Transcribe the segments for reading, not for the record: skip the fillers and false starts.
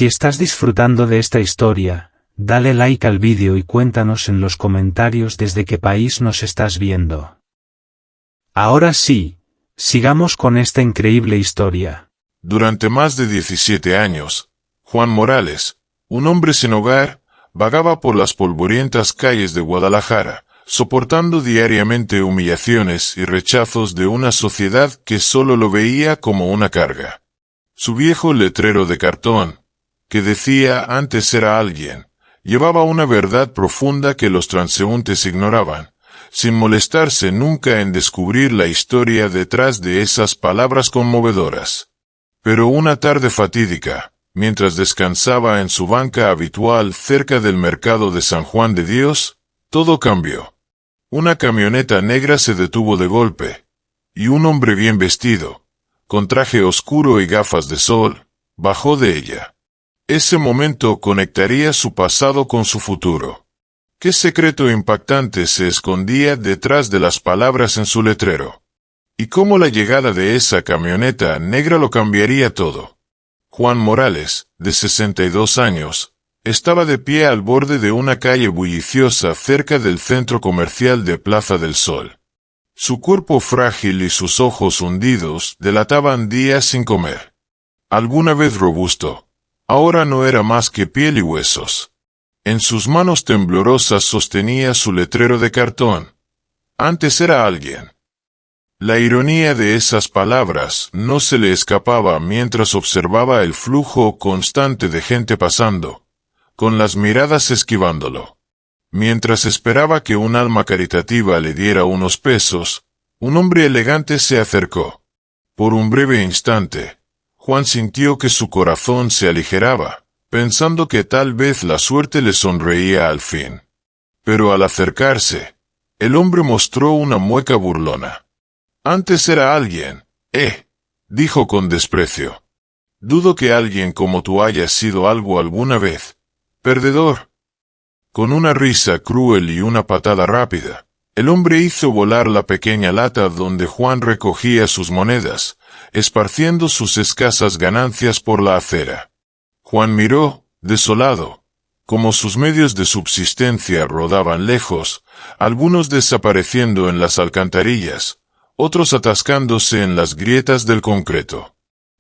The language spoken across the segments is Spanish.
Si estás disfrutando de esta historia, dale like al vídeo y cuéntanos en los comentarios desde qué país nos estás viendo. Ahora sí, sigamos con esta increíble historia. Durante más de 17 años, Juan Morales, un hombre sin hogar, vagaba por las polvorientas calles de Guadalajara, soportando diariamente humillaciones y rechazos de una sociedad que solo lo veía como una carga. Su viejo letrero de cartón, que decía antes era alguien, llevaba una verdad profunda que los transeúntes ignoraban, sin molestarse nunca en descubrir la historia detrás de esas palabras conmovedoras. Pero una tarde fatídica, mientras descansaba en su banca habitual cerca del mercado de San Juan de Dios, todo cambió. Una camioneta negra se detuvo de golpe, y un hombre bien vestido, con traje oscuro y gafas de sol, bajó de ella. Ese momento conectaría su pasado con su futuro. ¿Qué secreto impactante se escondía detrás de las palabras en su letrero? ¿Y cómo la llegada de esa camioneta negra lo cambiaría todo? Juan Morales, de 62 años, estaba de pie al borde de una calle bulliciosa cerca del centro comercial de Plaza del Sol. Su cuerpo frágil y sus ojos hundidos delataban días sin comer. Alguna vez robusto, ahora no era más que piel y huesos. En sus manos temblorosas sostenía su letrero de cartón. Antes era alguien. La ironía de esas palabras no se le escapaba mientras observaba el flujo constante de gente pasando, con las miradas esquivándolo. Mientras esperaba que un alma caritativa le diera unos pesos, un hombre elegante se acercó. Por un breve instante, Juan sintió que su corazón se aligeraba, pensando que tal vez la suerte le sonreía al fin. Pero al acercarse, el hombre mostró una mueca burlona. Antes era alguien, dijo con desprecio. Dudo que alguien como tú haya sido algo alguna vez. Perdedor. Con una risa cruel y una patada rápida, el hombre hizo volar la pequeña lata donde Juan recogía sus monedas, esparciendo sus escasas ganancias por la acera. Juan miró, desolado, como sus medios de subsistencia rodaban lejos, algunos desapareciendo en las alcantarillas, otros atascándose en las grietas del concreto.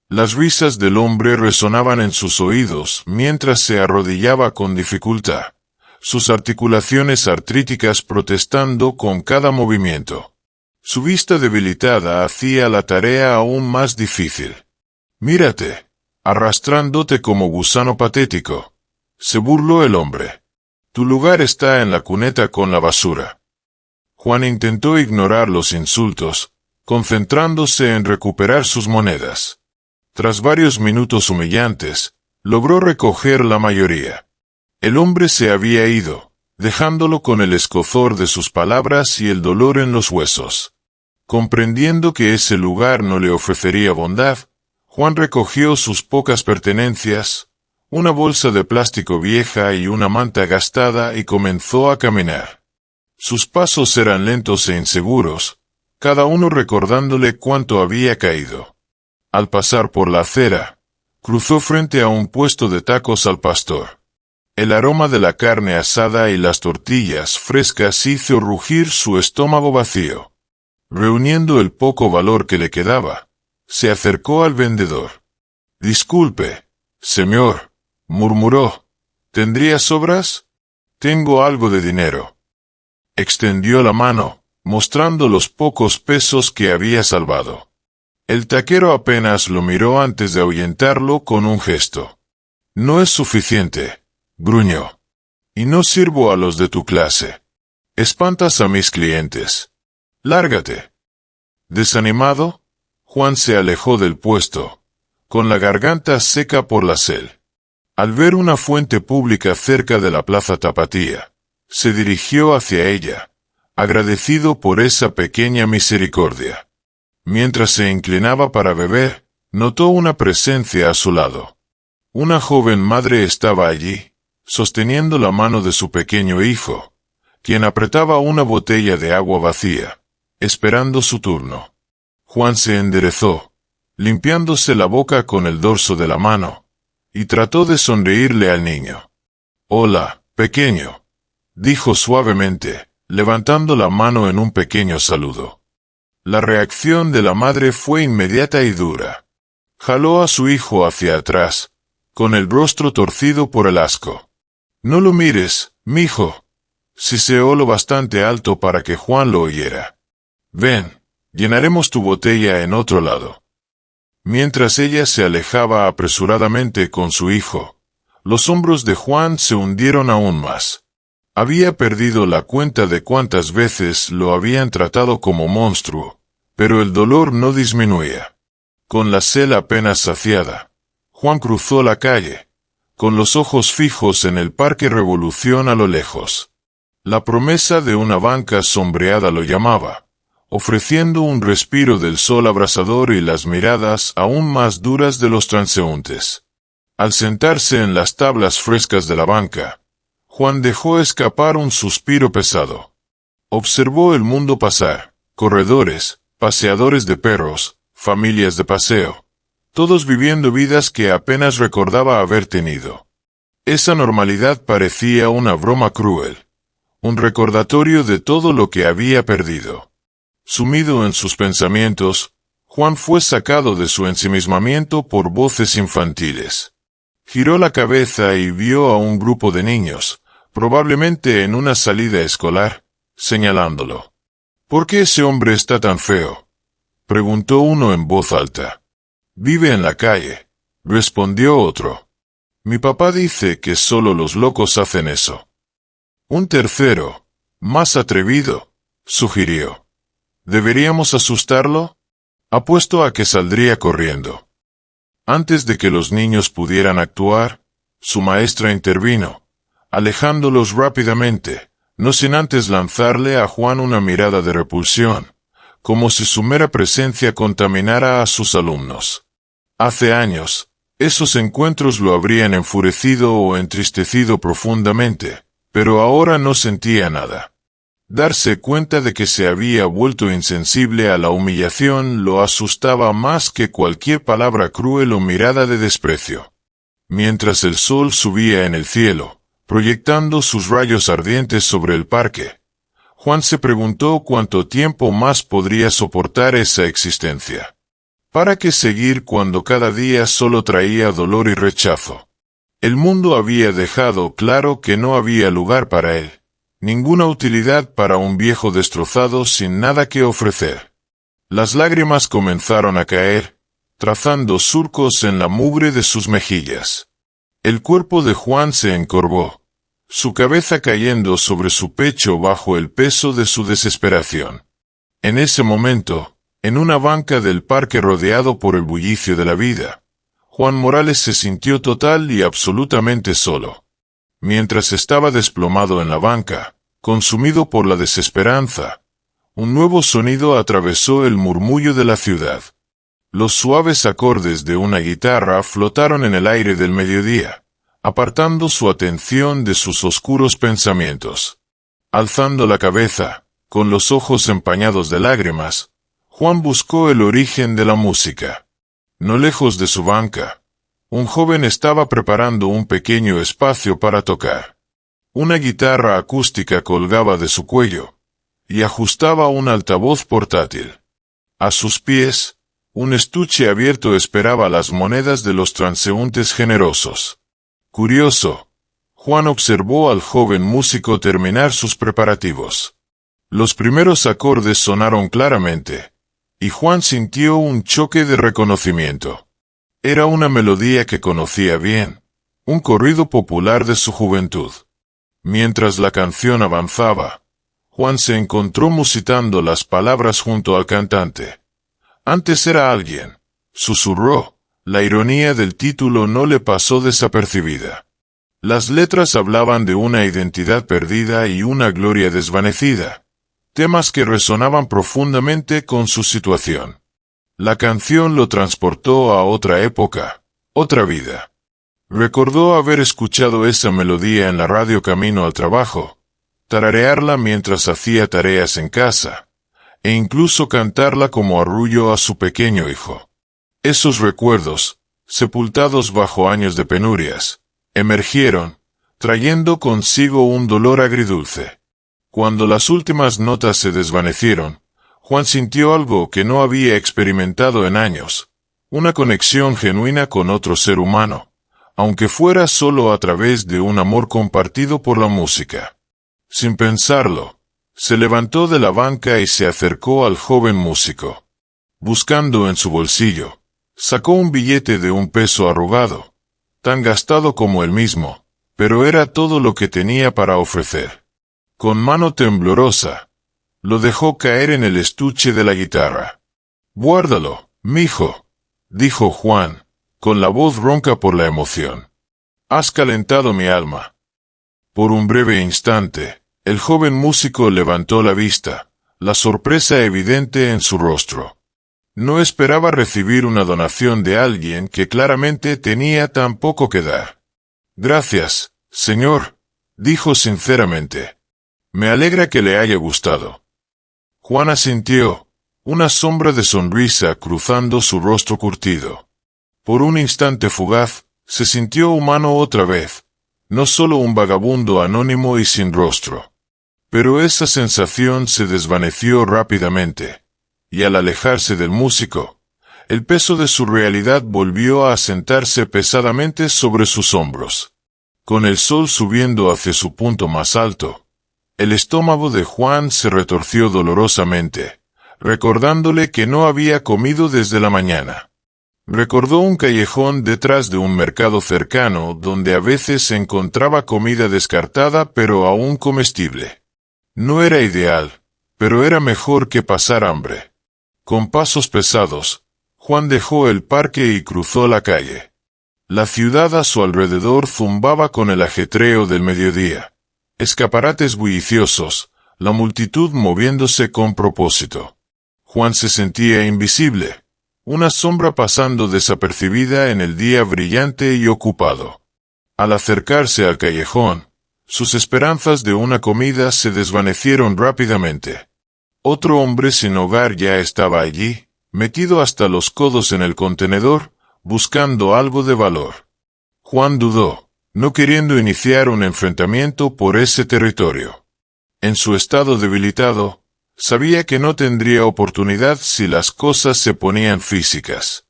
Las risas del hombre resonaban en sus oídos mientras se arrodillaba con dificultad, sus articulaciones artríticas protestando con cada movimiento. Su vista debilitada hacía la tarea aún más difícil. «Mírate, arrastrándote como gusano patético», se burló el hombre. «Tu lugar está en la cuneta con la basura». Juan intentó ignorar los insultos, concentrándose en recuperar sus monedas. Tras varios minutos humillantes, logró recoger la mayoría. El hombre se había ido, dejándolo con el escozor de sus palabras y el dolor en los huesos. Comprendiendo que ese lugar no le ofrecería bondad, Juan recogió sus pocas pertenencias, una bolsa de plástico vieja y una manta gastada y comenzó a caminar. Sus pasos eran lentos e inseguros, cada uno recordándole cuánto había caído. Al pasar por la acera, cruzó frente a un puesto de tacos al pastor. El aroma de la carne asada y las tortillas frescas hizo rugir su estómago vacío. Reuniendo el poco valor que le quedaba, se acercó al vendedor. «Disculpe, señor», murmuró, «¿tendría sobras? Tengo algo de dinero». Extendió la mano, mostrando los pocos pesos que había salvado. El taquero apenas lo miró antes de ahuyentarlo con un gesto. «No es suficiente», gruñó. «Y no sirvo a los de tu clase. Espantas a mis clientes. Lárgate». Desanimado, Juan se alejó del puesto, con la garganta seca por la sed. Al ver una fuente pública cerca de la Plaza Tapatía, se dirigió hacia ella, agradecido por esa pequeña misericordia. Mientras se inclinaba para beber, notó una presencia a su lado. Una joven madre estaba allí, sosteniendo la mano de su pequeño hijo, quien apretaba una botella de agua vacía, esperando su turno. Juan se enderezó, limpiándose la boca con el dorso de la mano, y trató de sonreírle al niño. «Hola, pequeño», dijo suavemente, levantando la mano en un pequeño saludo. La reacción de la madre fue inmediata y dura. Jaló a su hijo hacia atrás, con el rostro torcido por el asco. «No lo mires, mijo», siseó lo bastante alto para que Juan lo oyera. «Ven, llenaremos tu botella en otro lado». Mientras ella se alejaba apresuradamente con su hijo, los hombros de Juan se hundieron aún más. Había perdido la cuenta de cuántas veces lo habían tratado como monstruo, pero el dolor no disminuía. Con la sed apenas saciada, Juan cruzó la calle, con los ojos fijos en el Parque Revolución a lo lejos. La promesa de una banca sombreada lo llamaba, ofreciendo un respiro del sol abrasador y las miradas aún más duras de los transeúntes. Al sentarse en las tablas frescas de la banca, Juan dejó escapar un suspiro pesado. Observó el mundo pasar, corredores, paseadores de perros, familias de paseo, todos viviendo vidas que apenas recordaba haber tenido. Esa normalidad parecía una broma cruel, un recordatorio de todo lo que había perdido. Sumido en sus pensamientos, Juan fue sacado de su ensimismamiento por voces infantiles. Giró la cabeza y vio a un grupo de niños, probablemente en una salida escolar, señalándolo. «¿Por qué ese hombre está tan feo?», preguntó uno en voz alta. «Vive en la calle», respondió otro. «Mi papá dice que solo los locos hacen eso». Un tercero, más atrevido, sugirió. «¿Deberíamos asustarlo? Apuesto a que saldría corriendo». Antes de que los niños pudieran actuar, su maestra intervino, alejándolos rápidamente, no sin antes lanzarle a Juan una mirada de repulsión, como si su mera presencia contaminara a sus alumnos. Hace años, esos encuentros lo habrían enfurecido o entristecido profundamente, pero ahora no sentía nada. Darse cuenta de que se había vuelto insensible a la humillación lo asustaba más que cualquier palabra cruel o mirada de desprecio. Mientras el sol subía en el cielo, proyectando sus rayos ardientes sobre el parque, Juan se preguntó cuánto tiempo más podría soportar esa existencia. ¿Para qué seguir cuando cada día solo traía dolor y rechazo? El mundo había dejado claro que no había lugar para él. Ninguna utilidad para un viejo destrozado sin nada que ofrecer. Las lágrimas comenzaron a caer, trazando surcos en la mugre de sus mejillas. El cuerpo de Juan se encorvó, su cabeza cayendo sobre su pecho bajo el peso de su desesperación. En ese momento, en una banca del parque rodeado por el bullicio de la vida, Juan Morales se sintió total y absolutamente solo. Mientras estaba desplomado en la banca, consumido por la desesperanza, un nuevo sonido atravesó el murmullo de la ciudad. Los suaves acordes de una guitarra flotaron en el aire del mediodía, apartando su atención de sus oscuros pensamientos. Alzando la cabeza, con los ojos empañados de lágrimas, Juan buscó el origen de la música. No lejos de su banca, un joven estaba preparando un pequeño espacio para tocar. Una guitarra acústica colgaba de su cuello, y ajustaba un altavoz portátil. A sus pies, un estuche abierto esperaba las monedas de los transeúntes generosos. Curioso, Juan observó al joven músico terminar sus preparativos. Los primeros acordes sonaron claramente, y Juan sintió un choque de reconocimiento. Era una melodía que conocía bien, un corrido popular de su juventud. Mientras la canción avanzaba, Juan se encontró musitando las palabras junto al cantante. Antes era alguien, susurró. La ironía del título no le pasó desapercibida. Las letras hablaban de una identidad perdida y una gloria desvanecida, temas que resonaban profundamente con su situación. La canción lo transportó a otra época, otra vida. Recordó haber escuchado esa melodía en la radio camino al trabajo, tararearla mientras hacía tareas en casa, e incluso cantarla como arrullo a su pequeño hijo. Esos recuerdos, sepultados bajo años de penurias, emergieron, trayendo consigo un dolor agridulce. Cuando las últimas notas se desvanecieron, Juan sintió algo que no había experimentado en años, una conexión genuina con otro ser humano, aunque fuera solo a través de un amor compartido por la música. Sin pensarlo, se levantó de la banca y se acercó al joven músico. Buscando en su bolsillo, sacó un billete de $1 arrugado, tan gastado como él mismo, pero era todo lo que tenía para ofrecer. Con mano temblorosa, lo dejó caer en el estuche de la guitarra. «Guárdalo, mijo», dijo Juan, con la voz ronca por la emoción. «Has calentado mi alma». Por un breve instante, el joven músico levantó la vista, la sorpresa evidente en su rostro. No esperaba recibir una donación de alguien que claramente tenía tan poco que dar. «Gracias, señor», dijo sinceramente. «Me alegra que le haya gustado». Juan asintió, una sombra de sonrisa cruzando su rostro curtido. Por un instante fugaz, se sintió humano otra vez, no solo un vagabundo anónimo y sin rostro. Pero esa sensación se desvaneció rápidamente, y al alejarse del músico, el peso de su realidad volvió a asentarse pesadamente sobre sus hombros. Con el sol subiendo hacia su punto más alto, el estómago de Juan se retorció dolorosamente, recordándole que no había comido desde la mañana. Recordó un callejón detrás de un mercado cercano donde a veces se encontraba comida descartada pero aún comestible. No era ideal, pero era mejor que pasar hambre. Con pasos pesados, Juan dejó el parque y cruzó la calle. La ciudad a su alrededor zumbaba con el ajetreo del mediodía. Escaparates bulliciosos, la multitud moviéndose con propósito. Juan se sentía invisible, una sombra pasando desapercibida en el día brillante y ocupado. Al acercarse al callejón, sus esperanzas de una comida se desvanecieron rápidamente. Otro hombre sin hogar ya estaba allí, metido hasta los codos en el contenedor, buscando algo de valor. Juan dudó, no queriendo iniciar un enfrentamiento por ese territorio. En su estado debilitado, sabía que no tendría oportunidad si las cosas se ponían físicas.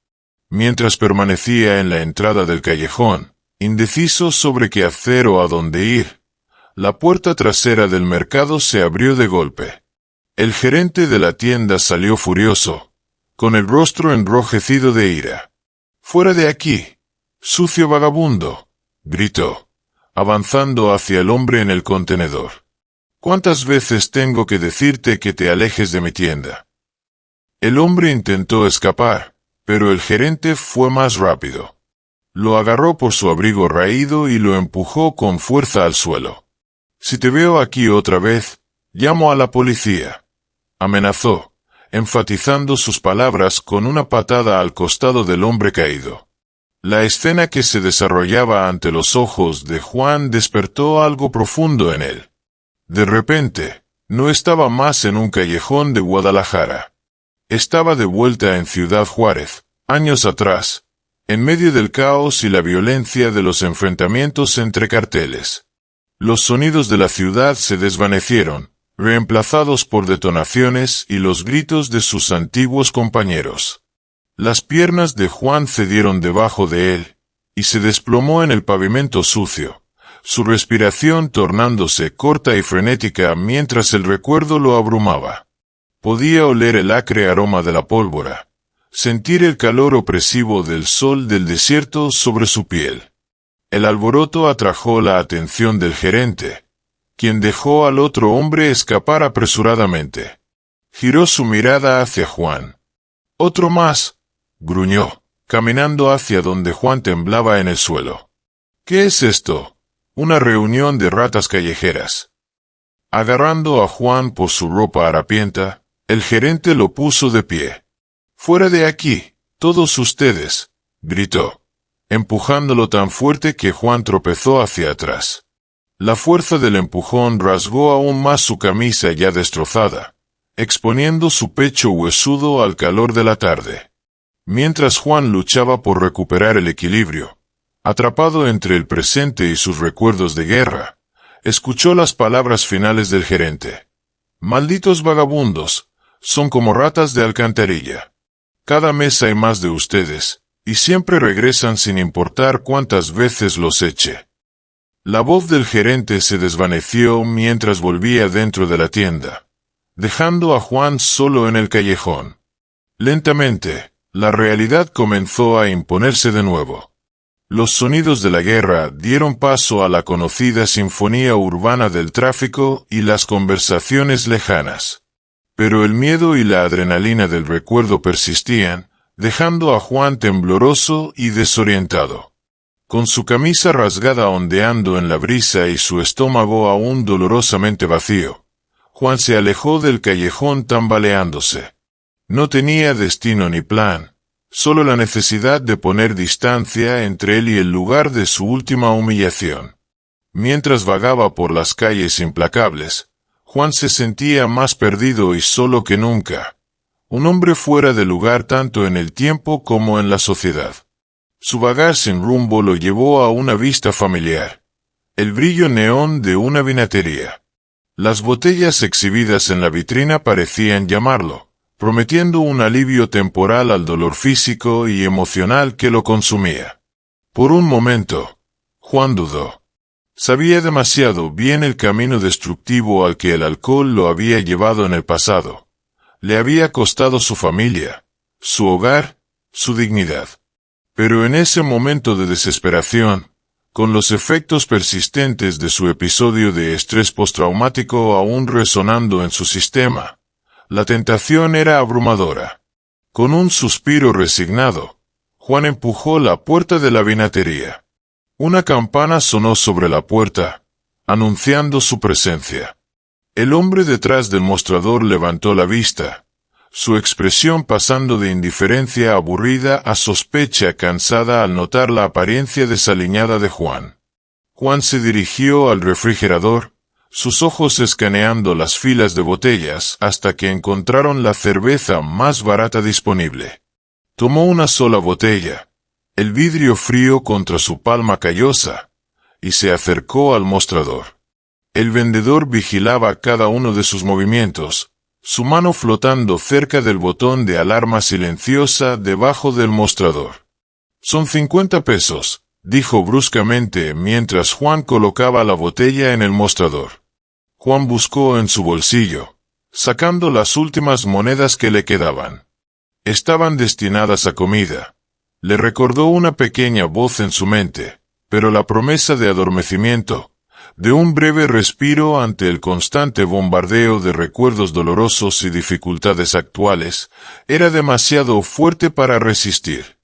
Mientras permanecía en la entrada del callejón, indeciso sobre qué hacer o a dónde ir, la puerta trasera del mercado se abrió de golpe. El gerente de la tienda salió furioso, con el rostro enrojecido de ira. «¡Fuera de aquí, sucio vagabundo!», gritó, avanzando hacia el hombre en el contenedor. «¿Cuántas veces tengo que decirte que te alejes de mi tienda?». El hombre intentó escapar, pero el gerente fue más rápido. Lo agarró por su abrigo raído y lo empujó con fuerza al suelo. «Si te veo aquí otra vez, llamo a la policía», amenazó, enfatizando sus palabras con una patada al costado del hombre caído. La escena que se desarrollaba ante los ojos de Juan despertó algo profundo en él. De repente, no estaba más en un callejón de Guadalajara. Estaba de vuelta en Ciudad Juárez, años atrás, en medio del caos y la violencia de los enfrentamientos entre carteles. Los sonidos de la ciudad se desvanecieron, reemplazados por detonaciones y los gritos de sus antiguos compañeros. Las piernas de Juan cedieron debajo de él, y se desplomó en el pavimento sucio, su respiración tornándose corta y frenética mientras el recuerdo lo abrumaba. Podía oler el acre aroma de la pólvora, sentir el calor opresivo del sol del desierto sobre su piel. El alboroto atrajo la atención del gerente, quien dejó al otro hombre escapar apresuradamente. Giró su mirada hacia Juan. «¡Otro más!», gruñó, caminando hacia donde Juan temblaba en el suelo. «¿Qué es esto? Una reunión de ratas callejeras». Agarrando a Juan por su ropa harapienta, el gerente lo puso de pie. «¡Fuera de aquí, todos ustedes!», gritó, empujándolo tan fuerte que Juan tropezó hacia atrás. La fuerza del empujón rasgó aún más su camisa ya destrozada, exponiendo su pecho huesudo al calor de la tarde. Mientras Juan luchaba por recuperar el equilibrio, atrapado entre el presente y sus recuerdos de guerra, escuchó las palabras finales del gerente. Malditos vagabundos, son como ratas de alcantarilla. Cada mes hay más de ustedes, y siempre regresan sin importar cuántas veces los eche. La voz del gerente se desvaneció mientras volvía dentro de la tienda, dejando a Juan solo en el callejón. Lentamente, la realidad comenzó a imponerse de nuevo. Los sonidos de la guerra dieron paso a la conocida sinfonía urbana del tráfico y las conversaciones lejanas. Pero el miedo y la adrenalina del recuerdo persistían, dejando a Juan tembloroso y desorientado. Con su camisa rasgada ondeando en la brisa y su estómago aún dolorosamente vacío, Juan se alejó del callejón tambaleándose. No tenía destino ni plan, solo la necesidad de poner distancia entre él y el lugar de su última humillación. Mientras vagaba por las calles implacables, Juan se sentía más perdido y solo que nunca. Un hombre fuera de lugar tanto en el tiempo como en la sociedad. Su vagar sin rumbo lo llevó a una vista familiar. El brillo neón de una vinatería. Las botellas exhibidas en la vitrina parecían llamarlo, prometiendo un alivio temporal al dolor físico y emocional que lo consumía. Por un momento, Juan dudó. Sabía demasiado bien el camino destructivo al que el alcohol lo había llevado en el pasado. Le había costado su familia, su hogar, su dignidad. Pero en ese momento de desesperación, con los efectos persistentes de su episodio de estrés postraumático aún resonando en su sistema, la tentación era abrumadora. Con un suspiro resignado, Juan empujó la puerta de la vinatería. Una campana sonó sobre la puerta, anunciando su presencia. El hombre detrás del mostrador levantó la vista, su expresión pasando de indiferencia aburrida a sospecha cansada al notar la apariencia desaliñada de Juan. Juan se dirigió al refrigerador, sus ojos escaneando las filas de botellas hasta que encontraron la cerveza más barata disponible. Tomó una sola botella, el vidrio frío contra su palma callosa, y se acercó al mostrador. El vendedor vigilaba cada uno de sus movimientos, su mano flotando cerca del botón de alarma silenciosa debajo del mostrador. «Son 50 pesos», dijo bruscamente mientras Juan colocaba la botella en el mostrador. Juan buscó en su bolsillo, sacando las últimas monedas que le quedaban. Estaban destinadas a comida. Le recordó una pequeña voz en su mente, pero la promesa de adormecimiento, de un breve respiro ante el constante bombardeo de recuerdos dolorosos y dificultades actuales, era demasiado fuerte para resistir.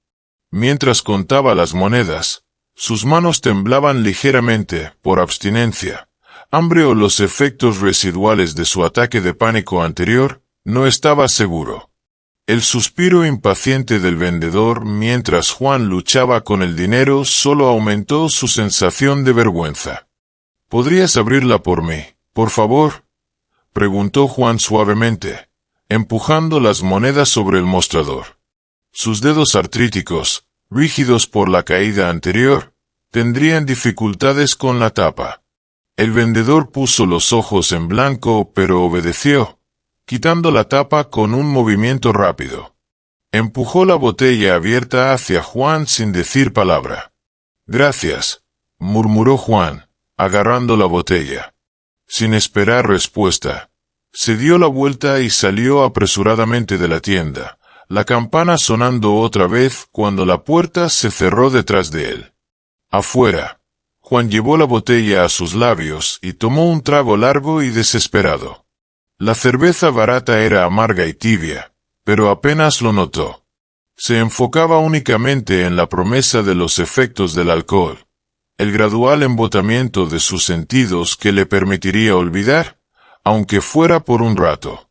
Mientras contaba las monedas, sus manos temblaban ligeramente por abstinencia, hambre o los efectos residuales de su ataque de pánico anterior, no estaba seguro. El suspiro impaciente del vendedor mientras Juan luchaba con el dinero solo aumentó su sensación de vergüenza. «¿Podrías abrirla por mí, por favor?», preguntó Juan suavemente, empujando las monedas sobre el mostrador. Sus dedos artríticos, rígidos por la caída anterior, tendrían dificultades con la tapa. El vendedor puso los ojos en blanco pero obedeció, quitando la tapa con un movimiento rápido. Empujó la botella abierta hacia Juan sin decir palabra. «Gracias», murmuró Juan, agarrando la botella. Sin esperar respuesta, se dio la vuelta y salió apresuradamente de la tienda, la campana sonando otra vez cuando la puerta se cerró detrás de él. Afuera, Juan llevó la botella a sus labios y tomó un trago largo y desesperado. La cerveza barata era amarga y tibia, pero apenas lo notó. Se enfocaba únicamente en la promesa de los efectos del alcohol, el gradual embotamiento de sus sentidos que le permitiría olvidar, aunque fuera por un rato.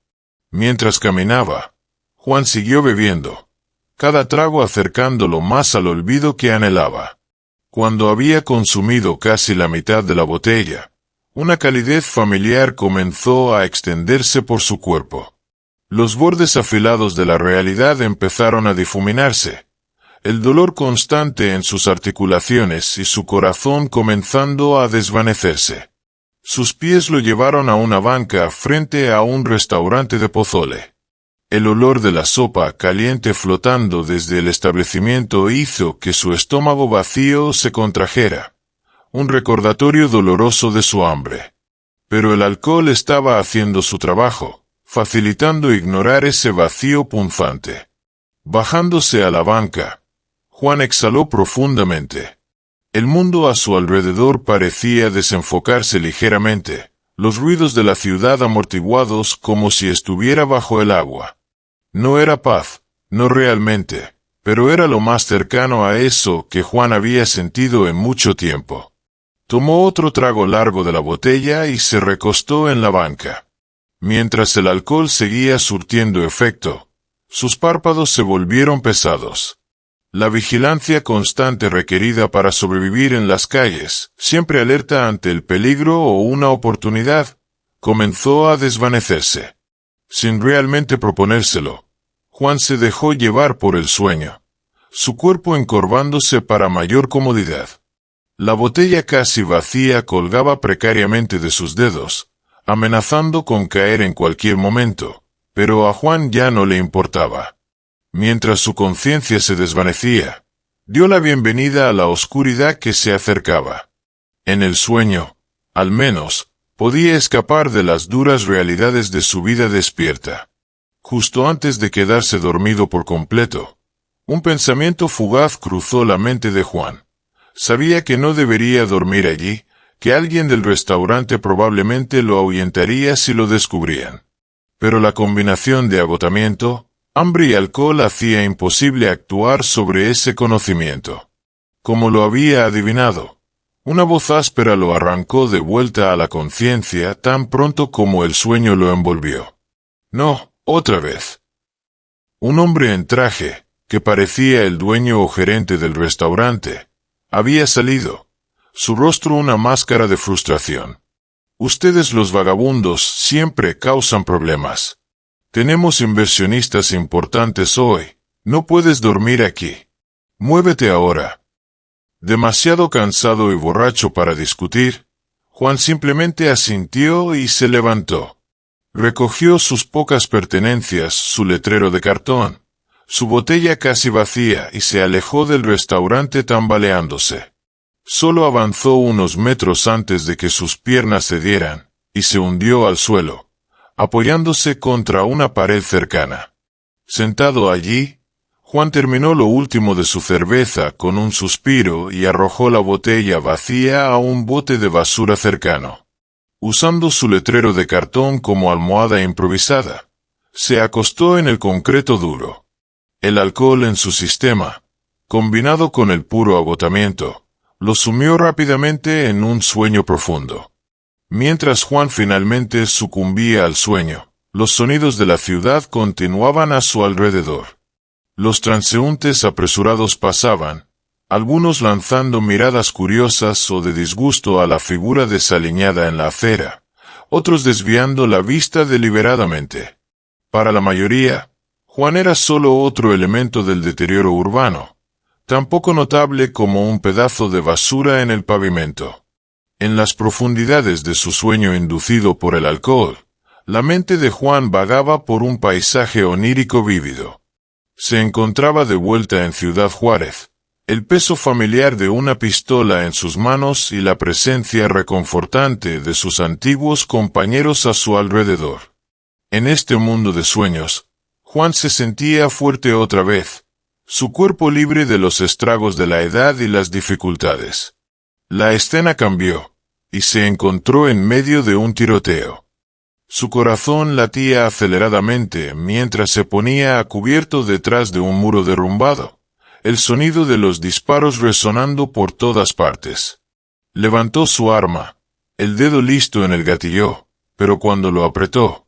Mientras caminaba, Juan siguió bebiendo, cada trago acercándolo más al olvido que anhelaba. Cuando había consumido casi la mitad de la botella, una calidez familiar comenzó a extenderse por su cuerpo. Los bordes afilados de la realidad empezaron a difuminarse, el dolor constante en sus articulaciones y su corazón comenzando a desvanecerse. Sus pies lo llevaron a una banca frente a un restaurante de pozole. El olor de la sopa caliente flotando desde el establecimiento hizo que su estómago vacío se contrajera, un recordatorio doloroso de su hambre. Pero el alcohol estaba haciendo su trabajo, facilitando ignorar ese vacío punzante. Bajándose a la banca, Juan exhaló profundamente. El mundo a su alrededor parecía desenfocarse ligeramente, los ruidos de la ciudad amortiguados como si estuviera bajo el agua. No era paz, no realmente, pero era lo más cercano a eso que Juan había sentido en mucho tiempo. Tomó otro trago largo de la botella y se recostó en la banca. Mientras el alcohol seguía surtiendo efecto, sus párpados se volvieron pesados. La vigilancia constante requerida para sobrevivir en las calles, siempre alerta ante el peligro o una oportunidad, comenzó a desvanecerse. Sin realmente proponérselo, Juan se dejó llevar por el sueño, su cuerpo encorvándose para mayor comodidad. La botella casi vacía colgaba precariamente de sus dedos, amenazando con caer en cualquier momento, pero a Juan ya no le importaba. Mientras su conciencia se desvanecía, dio la bienvenida a la oscuridad que se acercaba. En el sueño, al menos, podía escapar de las duras realidades de su vida despierta. Justo antes de quedarse dormido por completo, un pensamiento fugaz cruzó la mente de Juan. Sabía que no debería dormir allí, que alguien del restaurante probablemente lo ahuyentaría si lo descubrían. Pero la combinación de agotamiento, hambre y alcohol hacía imposible actuar sobre ese conocimiento. Como lo había adivinado, una voz áspera lo arrancó de vuelta a la conciencia tan pronto como el sueño lo envolvió. No, otra vez. Un hombre en traje, que parecía el dueño o gerente del restaurante, había salido, su rostro una máscara de frustración. Ustedes los vagabundos siempre causan problemas. Tenemos inversionistas importantes hoy, no puedes dormir aquí. Muévete ahora. Demasiado cansado y borracho para discutir, Juan simplemente asintió y se levantó. Recogió sus pocas pertenencias, su letrero de cartón, su botella casi vacía y se alejó del restaurante tambaleándose. Solo avanzó unos metros antes de que sus piernas cedieran, y se hundió al suelo, apoyándose contra una pared cercana. Sentado allí, Juan terminó lo último de su cerveza con un suspiro y arrojó la botella vacía a un bote de basura cercano. Usando su letrero de cartón como almohada improvisada, se acostó en el concreto duro. El alcohol en su sistema, combinado con el puro agotamiento, lo sumió rápidamente en un sueño profundo. Mientras Juan finalmente sucumbía al sueño, los sonidos de la ciudad continuaban a su alrededor. Los transeúntes apresurados pasaban, algunos lanzando miradas curiosas o de disgusto a la figura desaliñada en la acera, otros desviando la vista deliberadamente. Para la mayoría, Juan era solo otro elemento del deterioro urbano, tan poco notable como un pedazo de basura en el pavimento. En las profundidades de su sueño inducido por el alcohol, la mente de Juan vagaba por un paisaje onírico vívido. Se encontraba de vuelta en Ciudad Juárez, el peso familiar de una pistola en sus manos y la presencia reconfortante de sus antiguos compañeros a su alrededor. En este mundo de sueños, Juan se sentía fuerte otra vez, su cuerpo libre de los estragos de la edad y las dificultades. La escena cambió, y se encontró en medio de un tiroteo. Su corazón latía aceleradamente mientras se ponía a cubierto detrás de un muro derrumbado, el sonido de los disparos resonando por todas partes. Levantó su arma, el dedo listo en el gatillo, pero cuando lo apretó,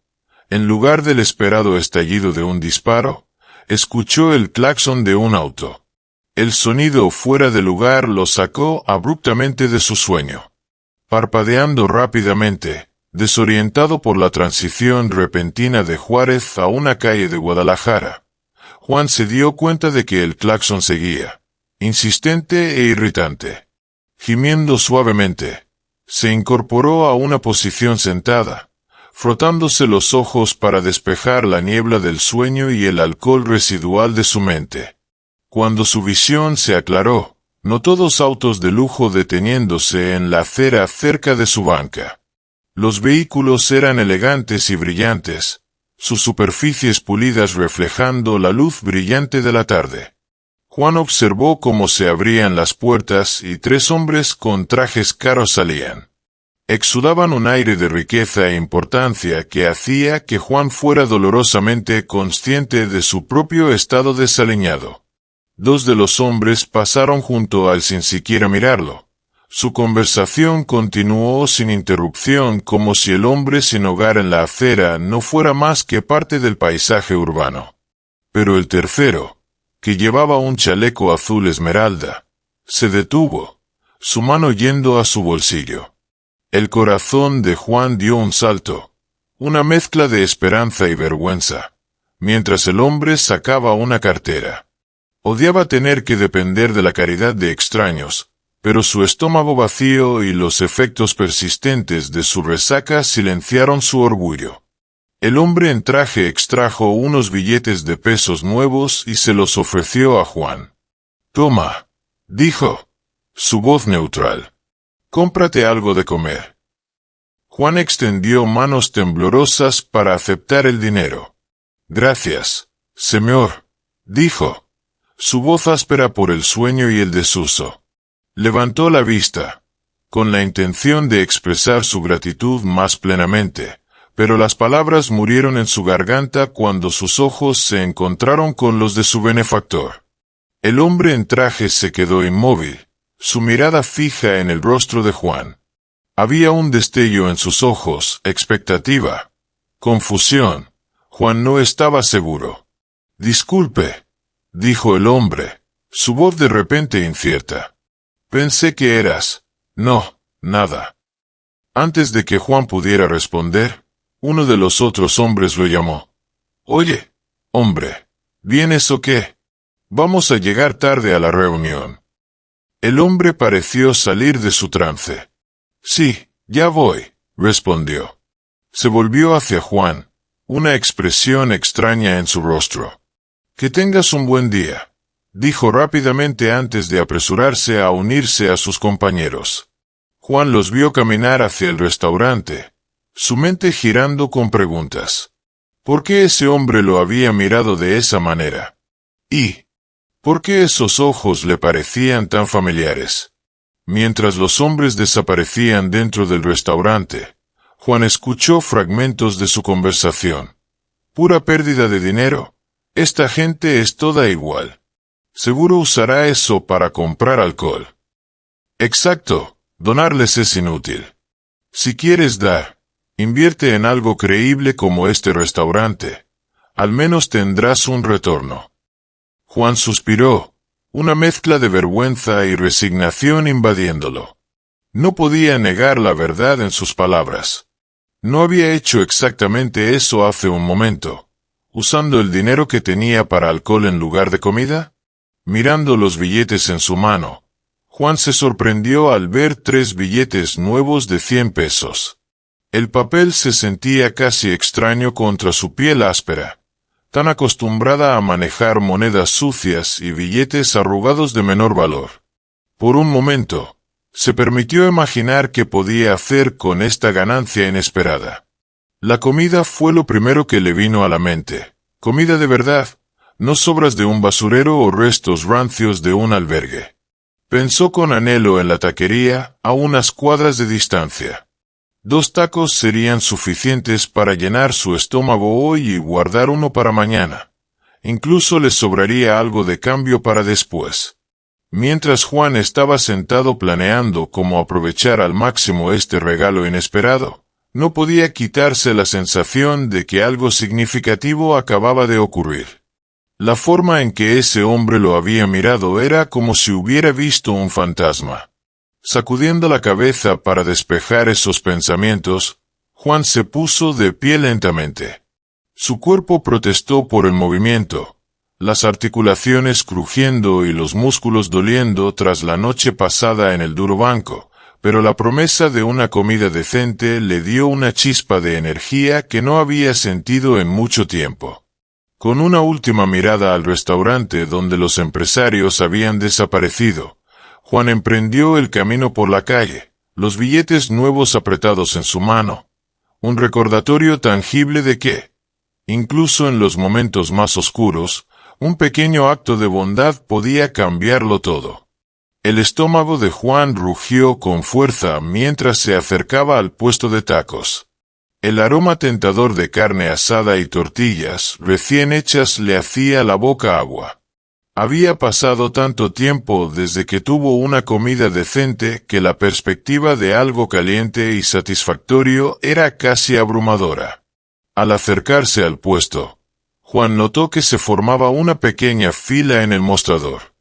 en lugar del esperado estallido de un disparo, escuchó el claxon de un auto. El sonido fuera de lugar lo sacó abruptamente de su sueño. Parpadeando rápidamente, Desorientado por la transición repentina de Juárez a una calle de Guadalajara, Juan se dio cuenta de que el claxon seguía, insistente e irritante. Gimiendo suavemente, se incorporó a una posición sentada, frotándose los ojos para despejar la niebla del sueño y el alcohol residual de su mente. Cuando su visión se aclaró, notó dos autos de lujo deteniéndose en la acera cerca de su banca. Los vehículos eran elegantes y brillantes, sus superficies pulidas reflejando la luz brillante de la tarde. Juan observó cómo se abrían las puertas y tres hombres con trajes caros salían. Exudaban un aire de riqueza e importancia que hacía que Juan fuera dolorosamente consciente de su propio estado desaliñado. Dos de los hombres pasaron junto a él sin siquiera mirarlo. Su conversación continuó sin interrupción como si el hombre sin hogar en la acera no fuera más que parte del paisaje urbano. Pero el tercero, que llevaba un chaleco azul esmeralda, se detuvo, su mano yendo a su bolsillo. El corazón de Juan dio un salto, una mezcla de esperanza y vergüenza, mientras el hombre sacaba una cartera. Odiaba tener que depender de la caridad de extraños, pero su estómago vacío y los efectos persistentes de su resaca silenciaron su orgullo. El hombre en traje extrajo unos billetes de pesos nuevos y se los ofreció a Juan. «Toma», dijo, su voz neutral. «Cómprate algo de comer». Juan extendió manos temblorosas para aceptar el dinero. «Gracias, señor», dijo, su voz áspera por el sueño y el desuso. Levantó la vista, con la intención de expresar su gratitud más plenamente, pero las palabras murieron en su garganta cuando sus ojos se encontraron con los de su benefactor. El hombre en traje se quedó inmóvil, su mirada fija en el rostro de Juan. Había un destello en sus ojos, expectativa, confusión. Juan no estaba seguro. «Disculpe», dijo el hombre, su voz de repente incierta. «Pensé que eras». «No, nada». Antes de que Juan pudiera responder, uno de los otros hombres lo llamó. «Oye, hombre, ¿vienes o qué? Vamos a llegar tarde a la reunión». El hombre pareció salir de su trance. «Sí, ya voy», respondió. Se volvió hacia Juan, una expresión extraña en su rostro. «Que tengas un buen día», dijo rápidamente antes de apresurarse a unirse a sus compañeros. Juan los vio caminar hacia el restaurante, su mente girando con preguntas. ¿Por qué ese hombre lo había mirado de esa manera? ¿Y por qué esos ojos le parecían tan familiares? Mientras los hombres desaparecían dentro del restaurante, Juan escuchó fragmentos de su conversación. «Pura pérdida de dinero. Esta gente es toda igual. Seguro usará eso para comprar alcohol». «Exacto, donarles es inútil. Si quieres dar, invierte en algo creíble como este restaurante. Al menos tendrás un retorno». Juan suspiró, una mezcla de vergüenza y resignación invadiéndolo. No podía negar la verdad en sus palabras. No había hecho exactamente eso hace un momento, usando el dinero que tenía para alcohol en lugar de comida. Mirando los billetes en su mano, Juan se sorprendió al ver 3 billetes nuevos de 100 pesos. El papel se sentía casi extraño contra su piel áspera, tan acostumbrada a manejar monedas sucias y billetes arrugados de menor valor. Por un momento, se permitió imaginar qué podía hacer con esta ganancia inesperada. La comida fue lo primero que le vino a la mente. Comida de verdad, no sobras de un basurero o restos rancios de un albergue. Pensó con anhelo en la taquería, a unas cuadras de distancia. 2 tacos serían suficientes para llenar su estómago hoy y guardar uno para mañana. Incluso le sobraría algo de cambio para después. Mientras Juan estaba sentado planeando cómo aprovechar al máximo este regalo inesperado, no podía quitarse la sensación de que algo significativo acababa de ocurrir. La forma en que ese hombre lo había mirado era como si hubiera visto un fantasma. Sacudiendo la cabeza para despejar esos pensamientos, Juan se puso de pie lentamente. Su cuerpo protestó por el movimiento, las articulaciones crujiendo y los músculos doliendo tras la noche pasada en el duro banco, pero la promesa de una comida decente le dio una chispa de energía que no había sentido en mucho tiempo. Con una última mirada al restaurante donde los empresarios habían desaparecido, Juan emprendió el camino por la calle, los billetes nuevos apretados en su mano. Un recordatorio tangible de que, incluso en los momentos más oscuros, un pequeño acto de bondad podía cambiarlo todo. El estómago de Juan rugió con fuerza mientras se acercaba al puesto de tacos. El aroma tentador de carne asada y tortillas recién hechas le hacía la boca agua. Había pasado tanto tiempo desde que tuvo una comida decente que la perspectiva de algo caliente y satisfactorio era casi abrumadora. Al acercarse al puesto, Juan notó que se formaba una pequeña fila en el mostrador.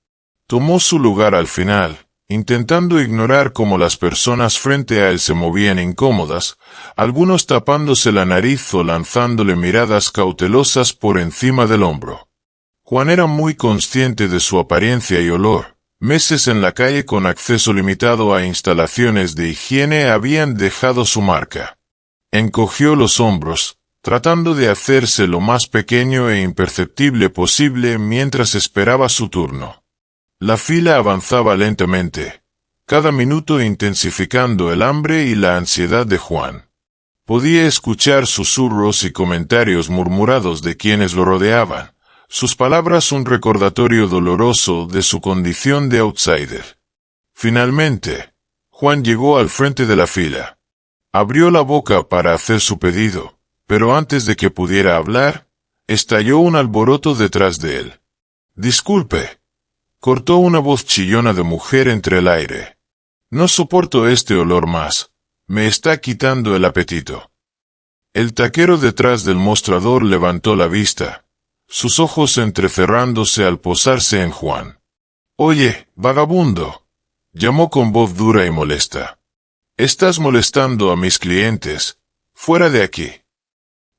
Tomó su lugar al final, intentando ignorar cómo las personas frente a él se movían incómodas, algunos tapándose la nariz o lanzándole miradas cautelosas por encima del hombro. Juan era muy consciente de su apariencia y olor. Meses en la calle con acceso limitado a instalaciones de higiene habían dejado su marca. Encogió los hombros, tratando de hacerse lo más pequeño e imperceptible posible mientras esperaba su turno. La fila avanzaba lentamente, cada minuto intensificando el hambre y la ansiedad de Juan. Podía escuchar susurros y comentarios murmurados de quienes lo rodeaban, sus palabras un recordatorio doloroso de su condición de outsider. Finalmente, Juan llegó al frente de la fila. Abrió la boca para hacer su pedido, pero antes de que pudiera hablar, estalló un alboroto detrás de él. «Disculpe», cortó una voz chillona de mujer entre el aire. «No soporto este olor más. Me está quitando el apetito». El taquero detrás del mostrador levantó la vista, sus ojos entrecerrándose al posarse en Juan. «Oye, vagabundo», llamó con voz dura y molesta. «Estás molestando a mis clientes. Fuera de aquí».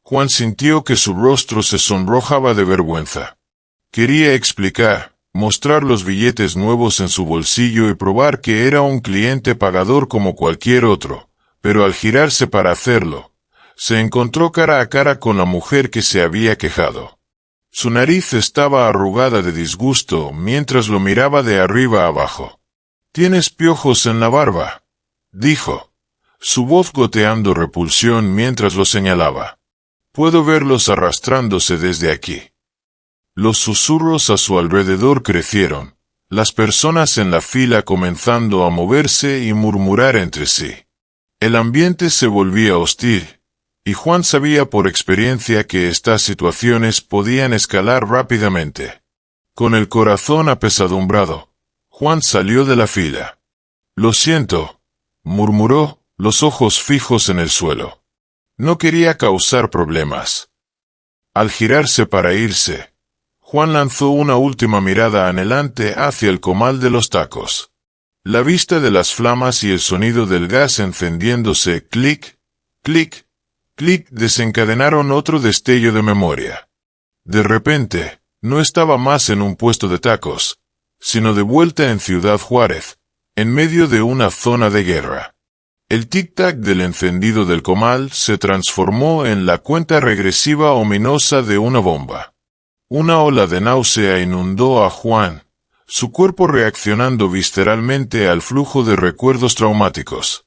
Juan sintió que su rostro se sonrojaba de vergüenza. Quería explicar, mostrar los billetes nuevos en su bolsillo y probar que era un cliente pagador como cualquier otro, pero al girarse para hacerlo, se encontró cara a cara con la mujer que se había quejado. Su nariz estaba arrugada de disgusto mientras lo miraba de arriba a abajo. «Tienes piojos en la barba», dijo, su voz goteando repulsión mientras lo señalaba. «Puedo verlos arrastrándose desde aquí». Los susurros a su alrededor crecieron, las personas en la fila comenzando a moverse y murmurar entre sí. El ambiente se volvía hostil, y Juan sabía por experiencia que estas situaciones podían escalar rápidamente. Con el corazón apesadumbrado, Juan salió de la fila. «Lo siento», murmuró, los ojos fijos en el suelo. No quería causar problemas. Al girarse para irse, Juan lanzó una última mirada anhelante hacia el comal de los tacos. La vista de las flamas y el sonido del gas encendiéndose clic, clic, clic desencadenaron otro destello de memoria. De repente, no estaba más en un puesto de tacos, sino de vuelta en Ciudad Juárez, en medio de una zona de guerra. El tic-tac del encendido del comal se transformó en la cuenta regresiva ominosa de una bomba. Una ola de náusea inundó a Juan, su cuerpo reaccionando visceralmente al flujo de recuerdos traumáticos.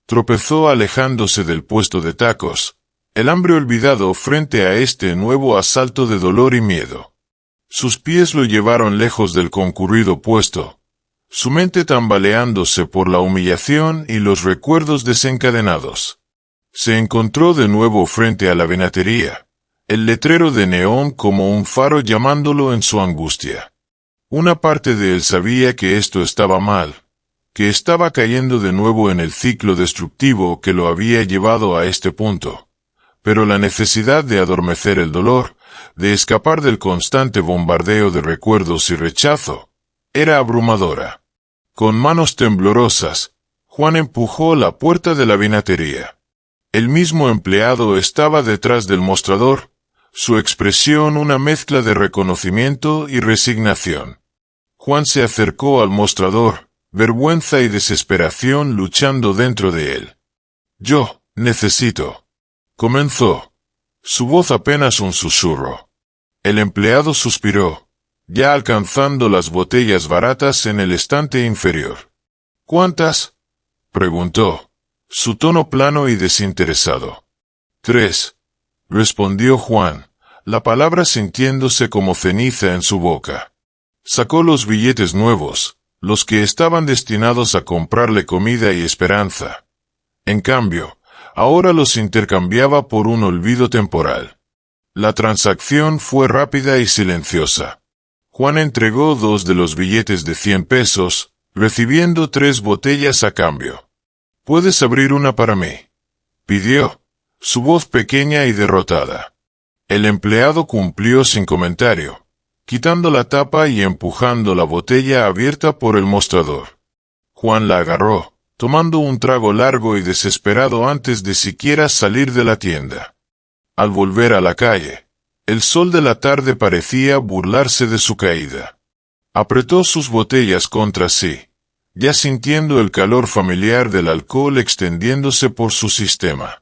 Tropezó alejándose del puesto de tacos, el hambre olvidado frente a este nuevo asalto de dolor y miedo. Sus pies lo llevaron lejos del concurrido puesto, su mente tambaleándose por la humillación y los recuerdos desencadenados. Se encontró de nuevo frente a la venatería, el letrero de neón como un faro llamándolo en su angustia. Una parte de él sabía que esto estaba mal, que estaba cayendo de nuevo en el ciclo destructivo que lo había llevado a este punto. Pero la necesidad de adormecer el dolor, de escapar del constante bombardeo de recuerdos y rechazo, era abrumadora. Con manos temblorosas, Juan empujó la puerta de la vinatería. El mismo empleado estaba detrás del mostrador, su expresión una mezcla de reconocimiento y resignación. Juan se acercó al mostrador, vergüenza y desesperación luchando dentro de él. «Yo necesito», comenzó. Su voz apenas un susurro. El empleado suspiró, ya alcanzando las botellas baratas en el estante inferior. «¿Cuántas?», preguntó, su tono plano y desinteresado. «3», respondió Juan, la palabra sintiéndose como ceniza en su boca. Sacó los billetes nuevos, los que estaban destinados a comprarle comida y esperanza. En cambio, ahora los intercambiaba por un olvido temporal. La transacción fue rápida y silenciosa. Juan entregó 2 de los billetes de 100 pesos, recibiendo 3 botellas a cambio. «¿Puedes abrir una para mí?», pidió, su voz pequeña y derrotada. El empleado cumplió sin comentario, quitando la tapa y empujando la botella abierta por el mostrador. Juan la agarró, tomando un trago largo y desesperado antes de siquiera salir de la tienda. Al volver a la calle, el sol de la tarde parecía burlarse de su caída. Apretó sus botellas contra sí, ya sintiendo el calor familiar del alcohol extendiéndose por su sistema.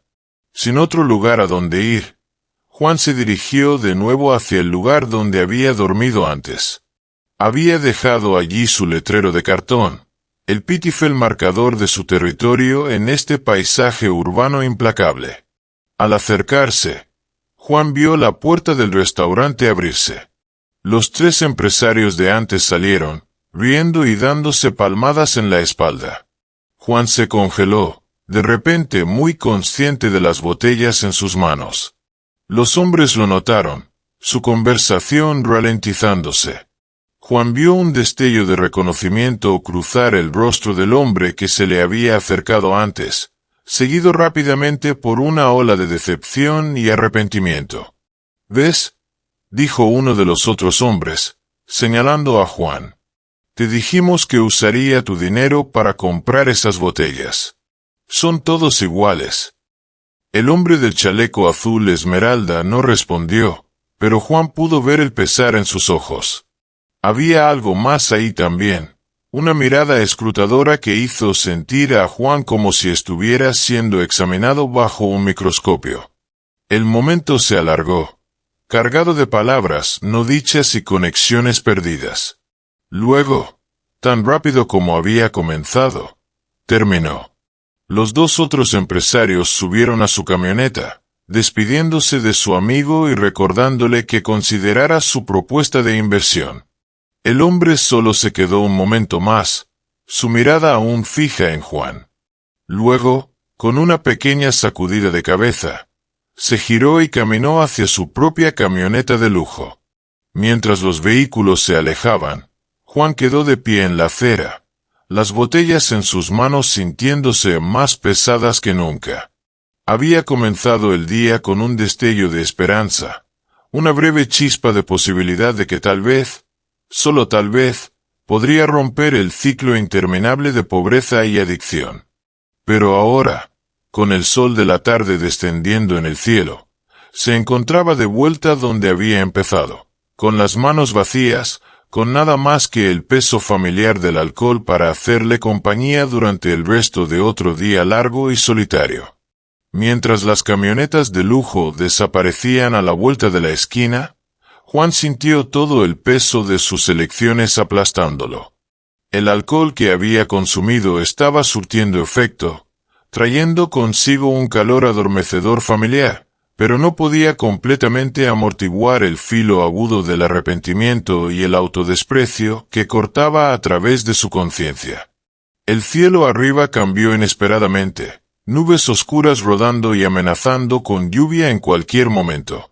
Sin otro lugar a donde ir, Juan se dirigió de nuevo hacia el lugar donde había dormido antes. Había dejado allí su letrero de cartón, el pitifel marcador de su territorio en este paisaje urbano implacable. Al acercarse, Juan vio la puerta del restaurante abrirse. Los 3 empresarios de antes salieron, riendo y dándose palmadas en la espalda. Juan se congeló, de repente muy consciente de las botellas en sus manos. Los hombres lo notaron, su conversación ralentizándose. Juan vio un destello de reconocimiento cruzar el rostro del hombre que se le había acercado antes, seguido rápidamente por una ola de decepción y arrepentimiento. «¿Ves?», dijo uno de los otros hombres, señalando a Juan. «Te dijimos que usaría tu dinero para comprar esas botellas. Son todos iguales». El hombre del chaleco azul esmeralda no respondió, pero Juan pudo ver el pesar en sus ojos. Había algo más ahí también, una mirada escrutadora que hizo sentir a Juan como si estuviera siendo examinado bajo un microscopio. El momento se alargó, cargado de palabras no dichas y conexiones perdidas. Luego, tan rápido como había comenzado, terminó. Los 2 otros empresarios subieron a su camioneta, despidiéndose de su amigo y recordándole que considerara su propuesta de inversión. El hombre solo se quedó un momento más, su mirada aún fija en Juan. Luego, con una pequeña sacudida de cabeza, se giró y caminó hacia su propia camioneta de lujo. Mientras los vehículos se alejaban, Juan quedó de pie en la acera, las botellas en sus manos sintiéndose más pesadas que nunca. Había comenzado el día con un destello de esperanza, una breve chispa de posibilidad de que tal vez, solo tal vez, podría romper el ciclo interminable de pobreza y adicción. Pero ahora, con el sol de la tarde descendiendo en el cielo, se encontraba de vuelta donde había empezado, con las manos vacías, con nada más que el peso familiar del alcohol para hacerle compañía durante el resto de otro día largo y solitario. Mientras las camionetas de lujo desaparecían a la vuelta de la esquina, Juan sintió todo el peso de sus elecciones aplastándolo. El alcohol que había consumido estaba surtiendo efecto, trayendo consigo un calor adormecedor familiar, pero no podía completamente amortiguar el filo agudo del arrepentimiento y el autodesprecio que cortaba a través de su conciencia. El cielo arriba cambió inesperadamente, nubes oscuras rodando y amenazando con lluvia en cualquier momento.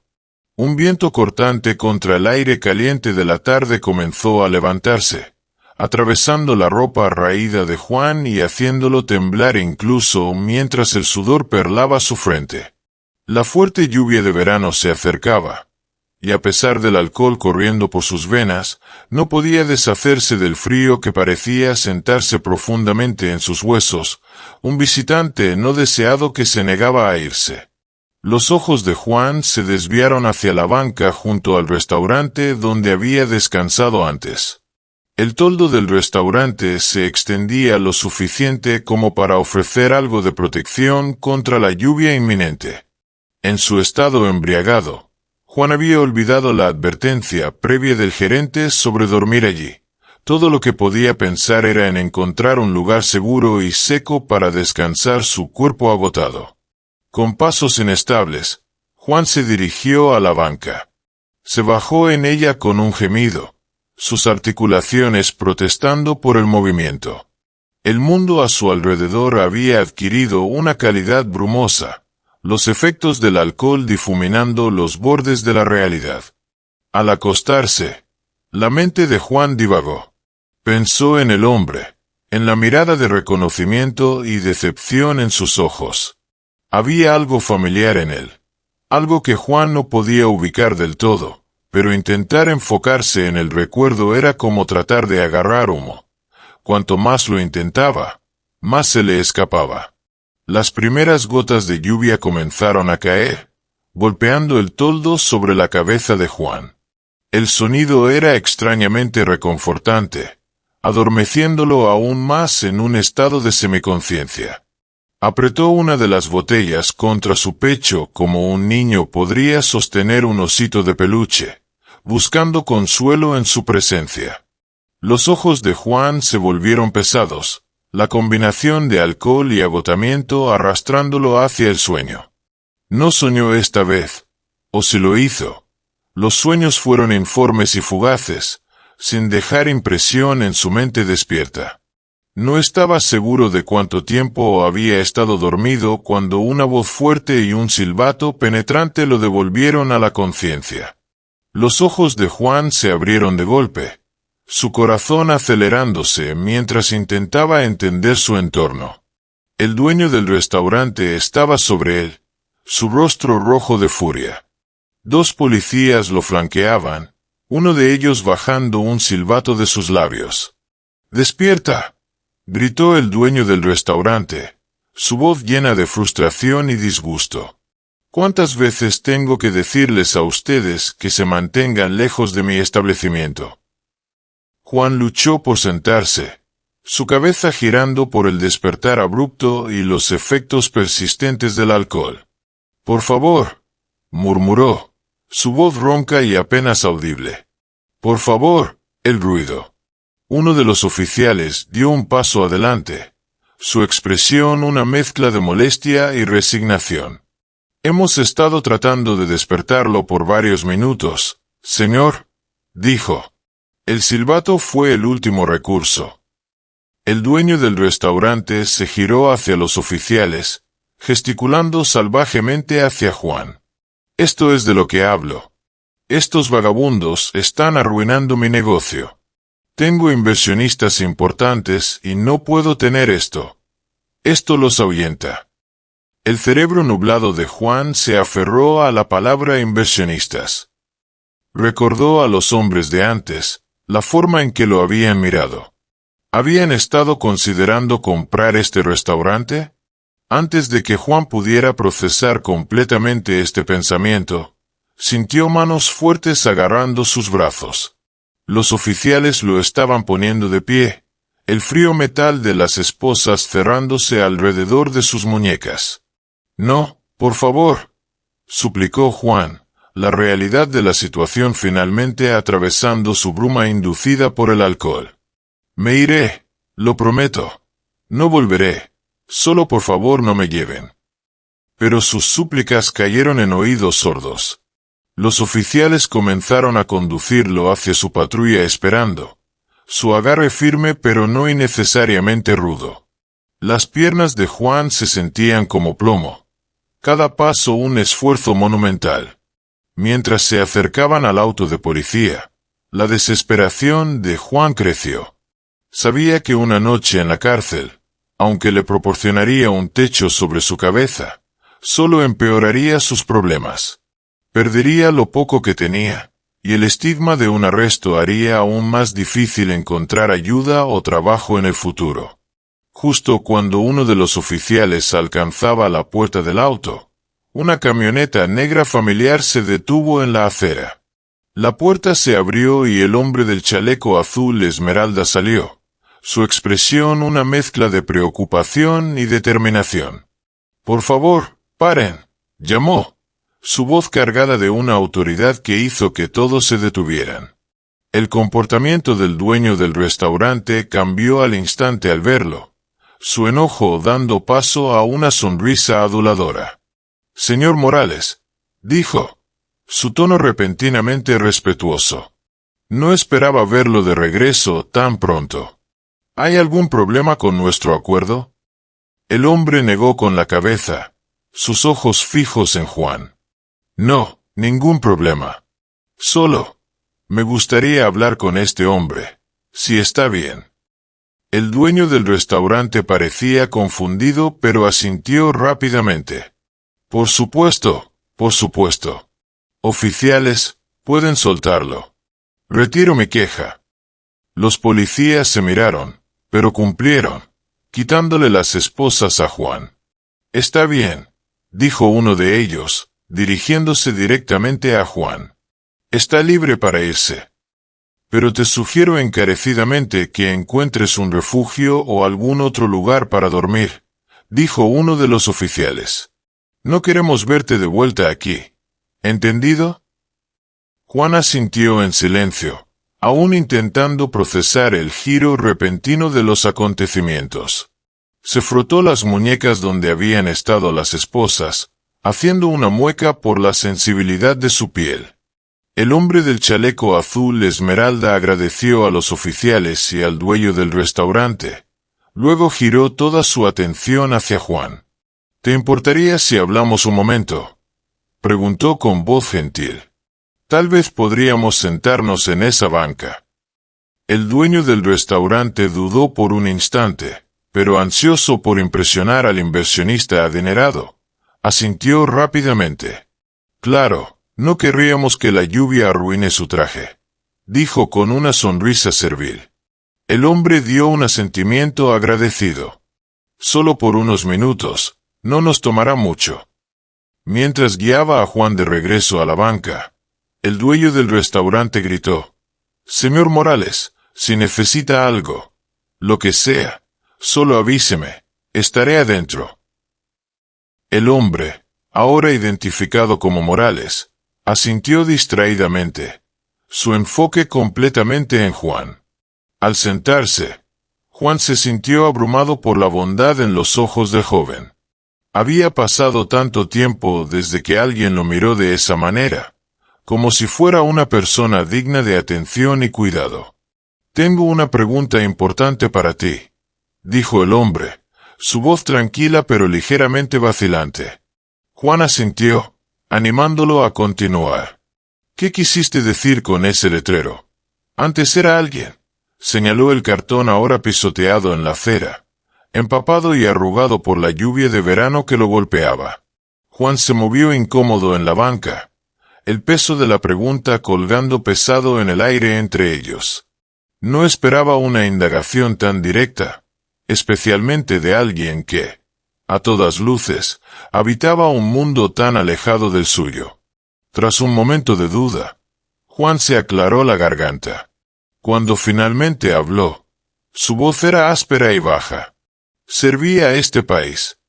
Un viento cortante contra el aire caliente de la tarde comenzó a levantarse, atravesando la ropa raída de Juan y haciéndolo temblar incluso mientras el sudor perlaba su frente. La fuerte lluvia de verano se acercaba, y a pesar del alcohol corriendo por sus venas, no podía deshacerse del frío que parecía sentarse profundamente en sus huesos, un visitante no deseado que se negaba a irse. Los ojos de Juan se desviaron hacia la banca junto al restaurante donde había descansado antes. El toldo del restaurante se extendía lo suficiente como para ofrecer algo de protección contra la lluvia inminente. En su estado embriagado, Juan había olvidado la advertencia previa del gerente sobre dormir allí. Todo lo que podía pensar era en encontrar un lugar seguro y seco para descansar su cuerpo agotado. Con pasos inestables, Juan se dirigió a la banca. Se bajó en ella con un gemido, sus articulaciones protestando por el movimiento. El mundo a su alrededor había adquirido una calidad brumosa, los efectos del alcohol difuminando los bordes de la realidad. Al acostarse, la mente de Juan divagó. Pensó en el hombre, en la mirada de reconocimiento y decepción en sus ojos. Había algo familiar en él, algo que Juan no podía ubicar del todo, pero intentar enfocarse en el recuerdo era como tratar de agarrar humo. Cuanto más lo intentaba, más se le escapaba. Las primeras gotas de lluvia comenzaron a caer, golpeando el toldo sobre la cabeza de Juan. El sonido era extrañamente reconfortante, adormeciéndolo aún más en un estado de semiconciencia. Apretó una de las botellas contra su pecho como un niño podría sostener un osito de peluche, buscando consuelo en su presencia. Los ojos de Juan se volvieron pesados, la combinación de alcohol y agotamiento arrastrándolo hacia el sueño. No soñó esta vez, o si lo hizo, los sueños fueron informes y fugaces, sin dejar impresión en su mente despierta. No estaba seguro de cuánto tiempo había estado dormido cuando una voz fuerte y un silbato penetrante lo devolvieron a la conciencia. Los ojos de Juan se abrieron de golpe, su corazón acelerándose mientras intentaba entender su entorno. El dueño del restaurante estaba sobre él, su rostro rojo de furia. Dos policías lo flanqueaban, uno de ellos bajando un silbato de sus labios. ¡Despierta!, gritó el dueño del restaurante, su voz llena de frustración y disgusto. ¿Cuántas veces tengo que decirles a ustedes que se mantengan lejos de mi establecimiento? Juan luchó por sentarse, su cabeza girando por el despertar abrupto y los efectos persistentes del alcohol. «Por favor», murmuró, su voz ronca y apenas audible. «Por favor», el ruido. Uno de los oficiales dio un paso adelante, su expresión una mezcla de molestia y resignación. «Hemos estado tratando de despertarlo por varios minutos, señor», dijo. El silbato fue el último recurso. El dueño del restaurante se giró hacia los oficiales, gesticulando salvajemente hacia Juan. «Esto es de lo que hablo. Estos vagabundos están arruinando mi negocio. Tengo inversionistas importantes y no puedo tener esto. Esto los ahuyenta». El cerebro nublado de Juan se aferró a la palabra inversionistas. Recordó a los hombres de antes, la forma en que lo habían mirado. ¿Habían estado considerando comprar este restaurante? Antes de que Juan pudiera procesar completamente este pensamiento, sintió manos fuertes agarrando sus brazos. Los oficiales lo estaban poniendo de pie, el frío metal de las esposas cerrándose alrededor de sus muñecas. «No, por favor», suplicó Juan, la realidad de la situación finalmente atravesando su bruma inducida por el alcohol. «Me iré, lo prometo. No volveré. Solo por favor no me lleven». Pero sus súplicas cayeron en oídos sordos. Los oficiales comenzaron a conducirlo hacia su patrulla esperando, su agarre firme pero no innecesariamente rudo. Las piernas de Juan se sentían como plomo. Cada paso un esfuerzo monumental. Mientras se acercaban al auto de policía, la desesperación de Juan creció. Sabía que una noche en la cárcel, aunque le proporcionaría un techo sobre su cabeza, solo empeoraría sus problemas. Perdería lo poco que tenía, y el estigma de un arresto haría aún más difícil encontrar ayuda o trabajo en el futuro. Justo cuando uno de los oficiales alcanzaba la puerta del auto, una camioneta negra familiar se detuvo en la acera. La puerta se abrió y el hombre del chaleco azul esmeralda salió, su expresión una mezcla de preocupación y determinación. «Por favor, paren», llamó, su voz cargada de una autoridad que hizo que todos se detuvieran. El comportamiento del dueño del restaurante cambió al instante al verlo, su enojo dando paso a una sonrisa aduladora. «Señor Morales», dijo, su tono repentinamente respetuoso. No esperaba verlo de regreso tan pronto. «¿Hay algún problema con nuestro acuerdo?» El hombre negó con la cabeza, sus ojos fijos en Juan. «No, ningún problema. Solo, me gustaría hablar con este hombre, si está bien». El dueño del restaurante parecía confundido, pero asintió rápidamente. «Por supuesto, por supuesto. Oficiales, pueden soltarlo. Retiro mi queja». Los policías se miraron, pero cumplieron, quitándole las esposas a Juan. «Está bien», dijo uno de ellos, dirigiéndose directamente a Juan. «Está libre para irse. Pero te sugiero encarecidamente que encuentres un refugio o algún otro lugar para dormir», dijo uno de los oficiales. «No queremos verte de vuelta aquí. ¿Entendido?» Juan asintió en silencio, aún intentando procesar el giro repentino de los acontecimientos. Se frotó las muñecas donde habían estado las esposas, haciendo una mueca por la sensibilidad de su piel. El hombre del chaleco azul esmeralda agradeció a los oficiales y al dueño del restaurante. Luego giró toda su atención hacia Juan. «¿Te importaría si hablamos un momento?», preguntó con voz gentil. «Tal vez podríamos sentarnos en esa banca». El dueño del restaurante dudó por un instante, pero ansioso por impresionar al inversionista adinerado, asintió rápidamente. «Claro, no querríamos que la lluvia arruine su traje», dijo con una sonrisa servil. El hombre dio un asentimiento agradecido. «Solo por unos minutos, no nos tomará mucho». Mientras guiaba a Juan de regreso a la banca, el dueño del restaurante gritó: «Señor Morales, si necesita algo, lo que sea, solo avíseme, estaré adentro». El hombre, ahora identificado como Morales, asintió distraídamente, su enfoque completamente en Juan. Al sentarse, Juan se sintió abrumado por la bondad en los ojos del joven. Había pasado tanto tiempo desde que alguien lo miró de esa manera, como si fuera una persona digna de atención y cuidado. «Tengo una pregunta importante para ti», dijo el hombre, su voz tranquila pero ligeramente vacilante. Juan asintió, animándolo a continuar. «¿Qué quisiste decir con ese letrero? Antes era alguien», señaló el cartón ahora pisoteado en la acera, empapado y arrugado por la lluvia de verano que lo golpeaba. Juan se movió incómodo en la banca, el peso de la pregunta colgando pesado en el aire entre ellos. No esperaba una indagación tan directa, especialmente de alguien que, a todas luces, habitaba un mundo tan alejado del suyo. Tras un momento de duda, Juan se aclaró la garganta. Cuando finalmente habló, su voz era áspera y baja. «Serví a este país»,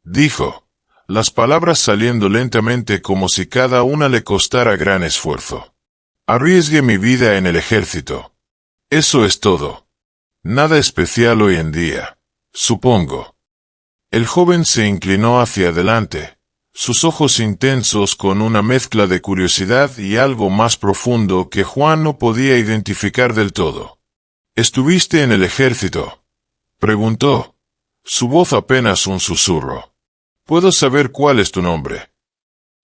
dijo, las palabras saliendo lentamente como si cada una le costara gran esfuerzo. «Arriesgué mi vida en el ejército. Eso es todo. Nada especial hoy en día, supongo». El joven se inclinó hacia adelante, sus ojos intensos con una mezcla de curiosidad y algo más profundo que Juan no podía identificar del todo. «¿Estuviste en el ejército?», preguntó, su voz apenas un susurro. «¿Puedo saber cuál es tu nombre?».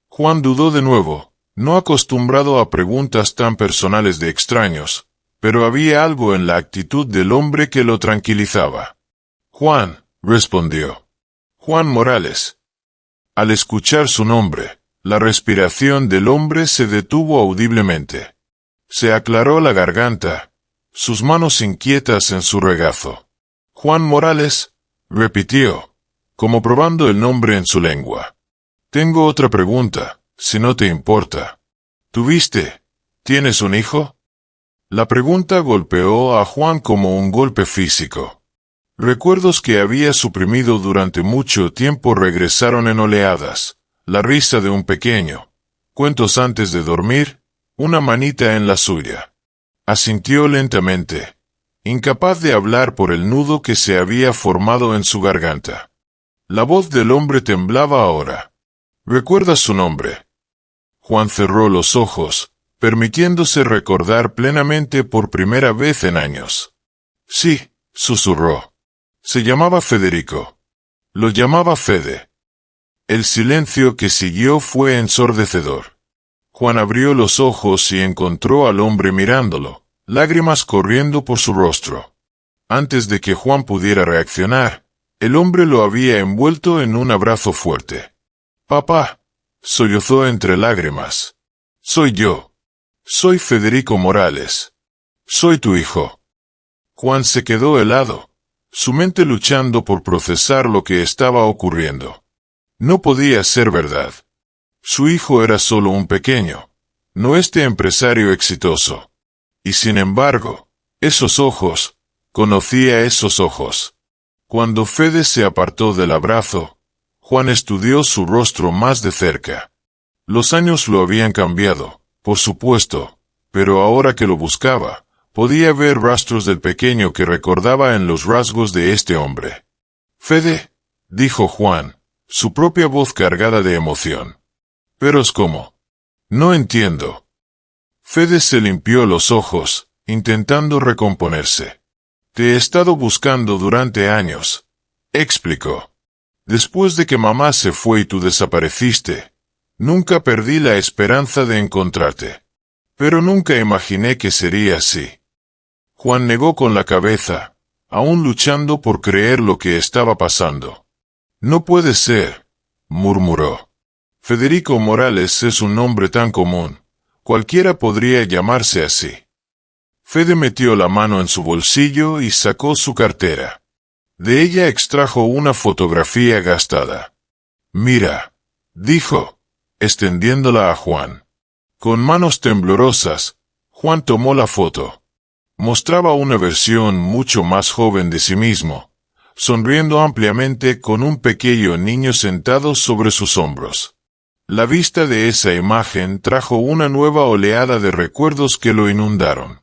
Juan dudó de nuevo, no acostumbrado a preguntas tan personales de extraños, pero había algo en la actitud del hombre que lo tranquilizaba. «Juan», respondió. «Juan Morales». Al escuchar su nombre, La respiración del hombre se detuvo audiblemente. Se aclaró la garganta, sus manos inquietas en su regazo. Juan Morales, repitió, como probando el nombre en su lengua. Tengo otra pregunta, si no te importa. ¿Tienes un hijo? La pregunta golpeó a Juan como un golpe físico. Recuerdos que había suprimido durante mucho tiempo regresaron en oleadas. La risa de un pequeño, cuentos antes de dormir, una manita en la suya. Asintió lentamente, incapaz de hablar por el nudo que se había formado en su garganta. La voz del hombre temblaba ahora. ¿Recuerdas su nombre? Juan cerró los ojos, permitiéndose recordar plenamente por primera vez en años. Sí, susurró. Se llamaba Federico. Lo llamaba Fede. El silencio que siguió fue ensordecedor. Juan abrió los ojos y encontró al hombre mirándolo, lágrimas corriendo por su rostro. Antes de que Juan pudiera reaccionar, el hombre lo había envuelto en un abrazo fuerte. «Papá», sollozó entre lágrimas. «Soy yo. Soy Federico Morales. Soy tu hijo». Juan se quedó helado, su mente luchando por procesar lo que estaba ocurriendo. No podía ser verdad. Su hijo era solo un pequeño, no este empresario exitoso. Y sin embargo, esos ojos, conocía esos ojos. Cuando Fede se apartó del abrazo, Juan estudió su rostro más de cerca. Los años lo habían cambiado, por supuesto, pero ahora que lo buscaba, podía ver rastros del pequeño que recordaba en los rasgos de este hombre. «Fede», dijo Juan, su propia voz cargada de emoción. «¿Pero es cómo? No entiendo». Fede se limpió los ojos, intentando recomponerse. «Te he estado buscando durante años», explicó. «Después de que mamá se fue y tú desapareciste, nunca perdí la esperanza de encontrarte. Pero nunca imaginé que sería así». Juan negó con la cabeza, aún luchando por creer lo que estaba pasando. «No puede ser», murmuró. «Federico Morales es un nombre tan común. Cualquiera podría llamarse así». Fede metió la mano en su bolsillo y sacó su cartera. De ella extrajo una fotografía gastada. «Mira», dijo, extendiéndola a Juan. Con manos temblorosas, Juan tomó la foto. Mostraba una versión mucho más joven de sí mismo, sonriendo ampliamente con un pequeño niño sentado sobre sus hombros. La vista de esa imagen trajo una nueva oleada de recuerdos que lo inundaron.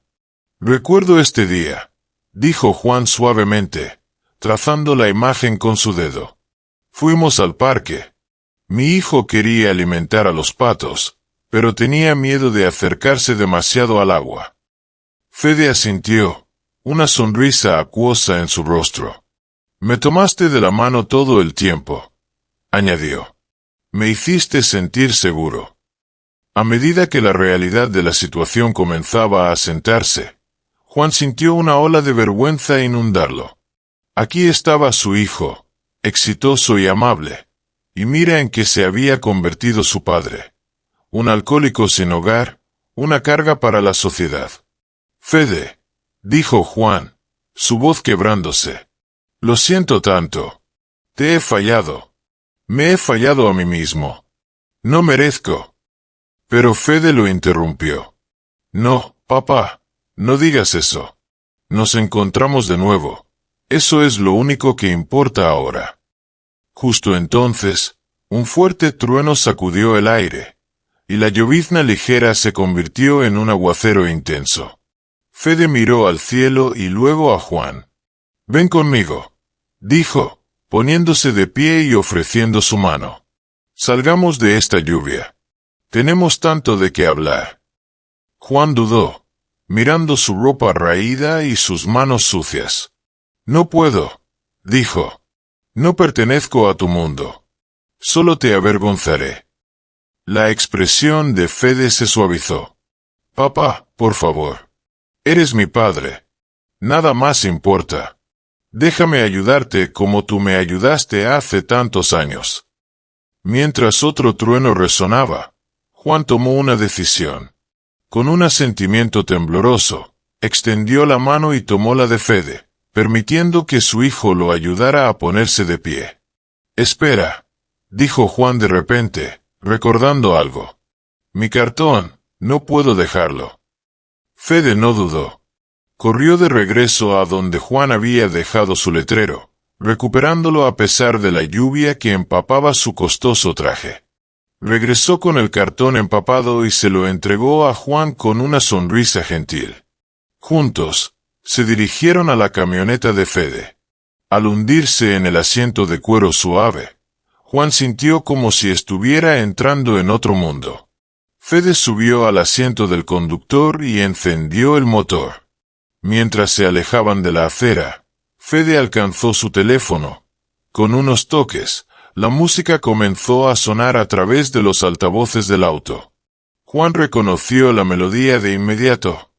«Recuerdo este día», dijo Juan suavemente, trazando la imagen con su dedo. «Fuimos al parque. Mi hijo quería alimentar a los patos, pero tenía miedo de acercarse demasiado al agua». Fede asintió, una sonrisa acuosa en su rostro. «Me tomaste de la mano todo el tiempo», añadió. «Me hiciste sentir seguro». A medida que la realidad de la situación comenzaba a asentarse, Juan sintió una ola de vergüenza inundarlo. Aquí estaba su hijo, exitoso y amable, y mira en qué se había convertido su padre. Un alcohólico sin hogar, una carga para la sociedad. «Fede», dijo Juan, su voz quebrándose. «Lo siento tanto. Te he fallado. Me he fallado a mí mismo. No merezco». Pero Fede lo interrumpió. «No, papá, no digas eso. Nos encontramos de nuevo. Eso es lo único que importa ahora». Justo entonces, un fuerte trueno sacudió el aire, y la llovizna ligera se convirtió en un aguacero intenso. Fede miró al cielo y luego a Juan. «Ven conmigo», dijo, poniéndose de pie y ofreciendo su mano. «Salgamos de esta lluvia. Tenemos tanto de qué hablar». Juan dudó, mirando su ropa raída y sus manos sucias. «No puedo», dijo. «No pertenezco a tu mundo. Solo te avergonzaré». La expresión de Fede se suavizó. «Papá, por favor. Eres mi padre. Nada más importa. Déjame ayudarte como tú me ayudaste hace tantos años». Mientras otro trueno resonaba, Juan tomó una decisión. Con un asentimiento tembloroso, extendió la mano y tomó la de Fede, permitiendo que su hijo lo ayudara a ponerse de pie. «Espera», dijo Juan de repente, recordando algo. «Mi cartón, no puedo dejarlo». Fede no dudó. Corrió de regreso a donde Juan había dejado su letrero, recuperándolo a pesar de la lluvia que empapaba su costoso traje. Regresó con el cartón empapado y se lo entregó a Juan con una sonrisa gentil. Juntos, se dirigieron a la camioneta de Fede. Al hundirse en el asiento de cuero suave, Juan sintió como si estuviera entrando en otro mundo. Fede subió al asiento del conductor y encendió el motor. Mientras se alejaban de la acera, Fede alcanzó su teléfono. Con unos toques, la música comenzó a sonar a través de los altavoces del auto. Juan reconoció la melodía de inmediato.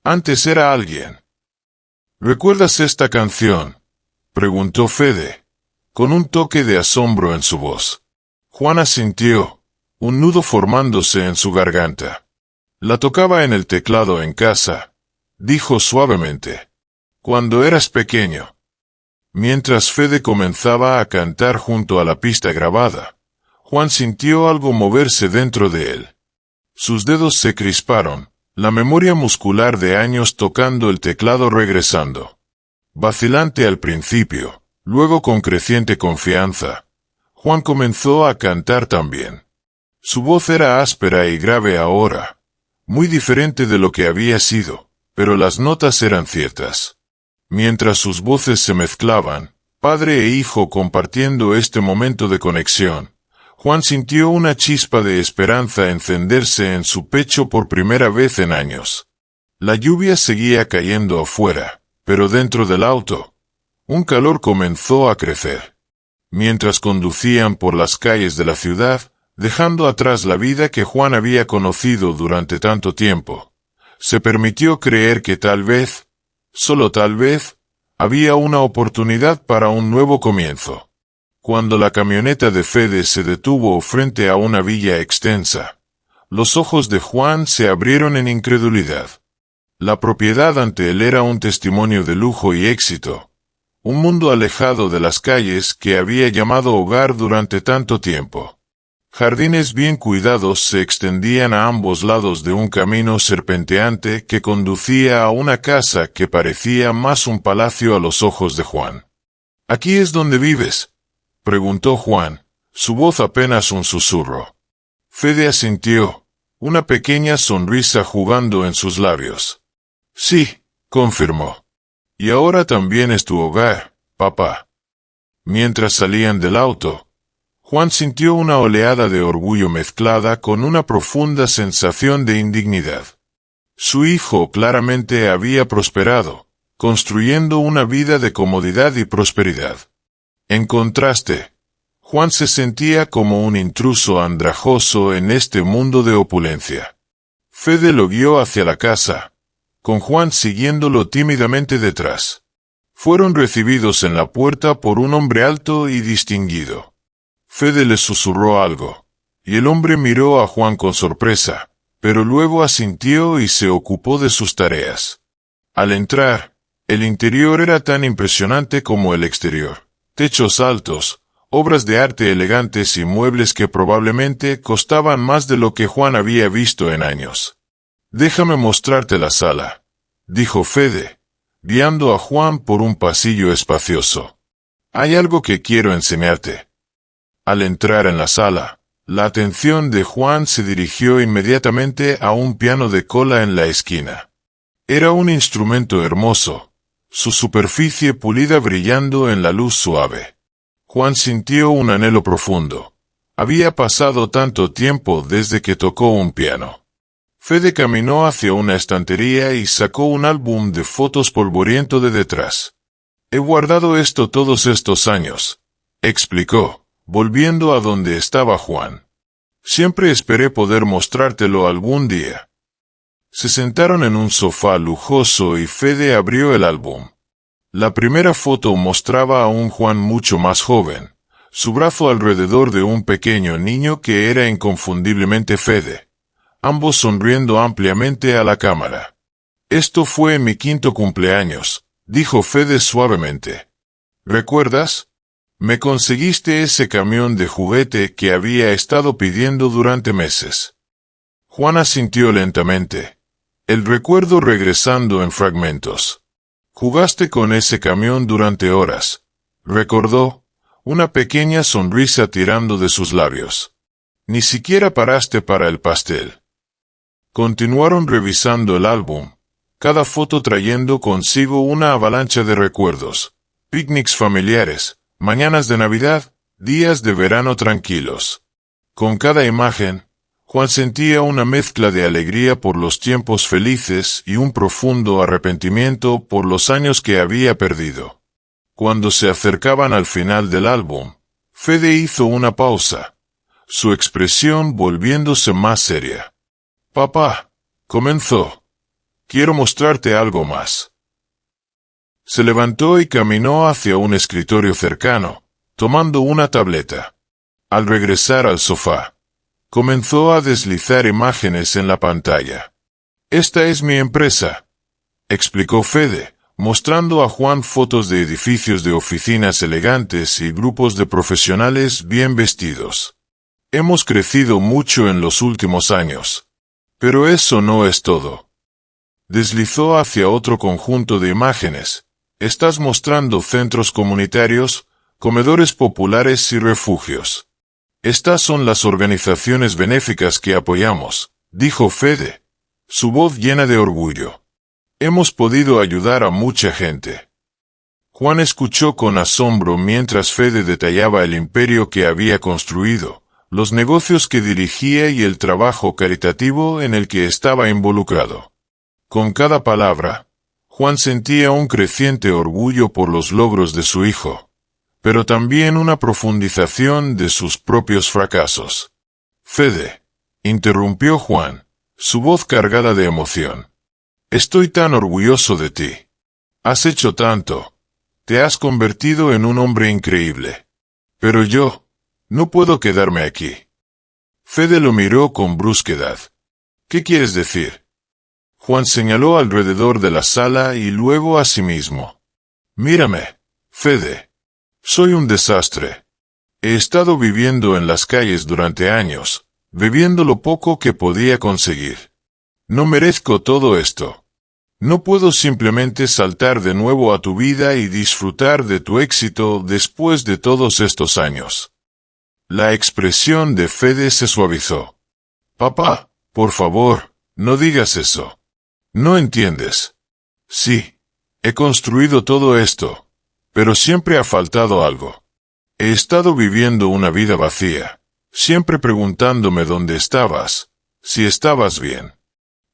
Antes era alguien. «¿Recuerdas esta canción?», preguntó Fede, con un toque de asombro en su voz. Juan asintió, un nudo formándose en su garganta. «La tocaba en el teclado en casa», dijo suavemente. «Cuando eras pequeño». Mientras Fede comenzaba a cantar junto a la pista grabada, Juan sintió algo moverse dentro de él. Sus dedos se crisparon, la memoria muscular de años tocando el teclado regresando. Vacilante al principio, luego con creciente confianza, Juan comenzó a cantar también. Su voz era áspera y grave ahora, muy diferente de lo que había sido, pero las notas eran ciertas. Mientras sus voces se mezclaban, padre e hijo compartiendo este momento de conexión, Juan sintió una chispa de esperanza encenderse en su pecho por primera vez en años. La lluvia seguía cayendo afuera, pero dentro del auto, un calor comenzó a crecer. Mientras conducían por las calles de la ciudad, dejando atrás la vida que Juan había conocido durante tanto tiempo, se permitió creer que tal vez, solo tal vez, había una oportunidad para un nuevo comienzo. Cuando la camioneta de Fede se detuvo frente a una villa extensa, los ojos de Juan se abrieron en incredulidad. La propiedad ante él era un testimonio de lujo y éxito, un mundo alejado de las calles que había llamado hogar durante tanto tiempo. Jardines bien cuidados se extendían a ambos lados de un camino serpenteante que conducía a una casa que parecía más un palacio a los ojos de Juan. «¿Aquí es donde vives?», preguntó Juan, su voz apenas un susurro. Fede asintió, una pequeña sonrisa jugando en sus labios. «Sí», confirmó. «Y ahora también es tu hogar, papá». Mientras salían del auto, Juan sintió una oleada de orgullo mezclada con una profunda sensación de indignidad. Su hijo claramente había prosperado, construyendo una vida de comodidad y prosperidad. En contraste, Juan se sentía como un intruso andrajoso en este mundo de opulencia. Fede lo guió hacia la casa, con Juan siguiéndolo tímidamente detrás. Fueron recibidos en la puerta por un hombre alto y distinguido. Fede le susurró algo, y el hombre miró a Juan con sorpresa, pero luego asintió y se ocupó de sus tareas. Al entrar, el interior era tan impresionante como el exterior. Techos altos, obras de arte elegantes y muebles que probablemente costaban más de lo que Juan había visto en años. «Déjame mostrarte la sala», dijo Fede, guiando a Juan por un pasillo espacioso. «Hay algo que quiero enseñarte». Al entrar en la sala, la atención de Juan se dirigió inmediatamente a un piano de cola en la esquina. Era un instrumento hermoso, su superficie pulida brillando en la luz suave. Juan sintió un anhelo profundo. Había pasado tanto tiempo desde que tocó un piano. Fede caminó hacia una estantería y sacó un álbum de fotos polvoriento de detrás. «He guardado esto todos estos años», explicó, volviendo a donde estaba Juan. «Siempre esperé poder mostrártelo algún día». Se sentaron en un sofá lujoso y Fede abrió el álbum. La primera foto mostraba a un Juan mucho más joven, su brazo alrededor de un pequeño niño que era inconfundiblemente Fede, ambos sonriendo ampliamente a la cámara. «Esto fue en mi 5º cumpleaños», dijo Fede suavemente. «¿Recuerdas? Me conseguiste ese camión de juguete que había estado pidiendo durante meses». Juan asintió lentamente, el recuerdo regresando en fragmentos. «Jugaste con ese camión durante horas», recordó, una pequeña sonrisa tirando de sus labios. «Ni siquiera paraste para el pastel». Continuaron revisando el álbum, cada foto trayendo consigo una avalancha de recuerdos, picnics familiares, mañanas de Navidad, días de verano tranquilos. Con cada imagen, Juan sentía una mezcla de alegría por los tiempos felices y un profundo arrepentimiento por los años que había perdido. Cuando se acercaban al final del álbum, Fede hizo una pausa, su expresión volviéndose más seria. «Papá», comenzó, «quiero mostrarte algo más». Se levantó y caminó hacia un escritorio cercano, tomando una tableta. Al regresar al sofá, comenzó a deslizar imágenes en la pantalla. «Esta es mi empresa», explicó Fede, mostrando a Juan fotos de edificios de oficinas elegantes y grupos de profesionales bien vestidos. «Hemos crecido mucho en los últimos años. Pero eso no es todo». Deslizó hacia otro conjunto de imágenes. «Estás mostrando centros comunitarios, comedores populares y refugios. Estas son las organizaciones benéficas que apoyamos», dijo Fede, su voz llena de orgullo. «Hemos podido ayudar a mucha gente». Juan escuchó con asombro mientras Fede detallaba el imperio que había construido, los negocios que dirigía y el trabajo caritativo en el que estaba involucrado. Con cada palabra, Juan sentía un creciente orgullo por los logros de su hijo, pero también una profundización de sus propios fracasos. «Fede», interrumpió Juan, su voz cargada de emoción. «Estoy tan orgulloso de ti. Has hecho tanto. Te has convertido en un hombre increíble. Pero yo no puedo quedarme aquí». Fede lo miró con brusquedad. «¿Qué quieres decir?». Juan señaló alrededor de la sala y luego a sí mismo. «Mírame, Fede. Soy un desastre. He estado viviendo en las calles durante años, bebiendo lo poco que podía conseguir. No merezco todo esto. No puedo simplemente saltar de nuevo a tu vida y disfrutar de tu éxito después de todos estos años». La expresión de Fede se suavizó. «Papá, por favor, no digas eso. No entiendes. Sí, he construido todo esto, pero siempre ha faltado algo. He estado viviendo una vida vacía, siempre preguntándome dónde estabas, si estabas bien.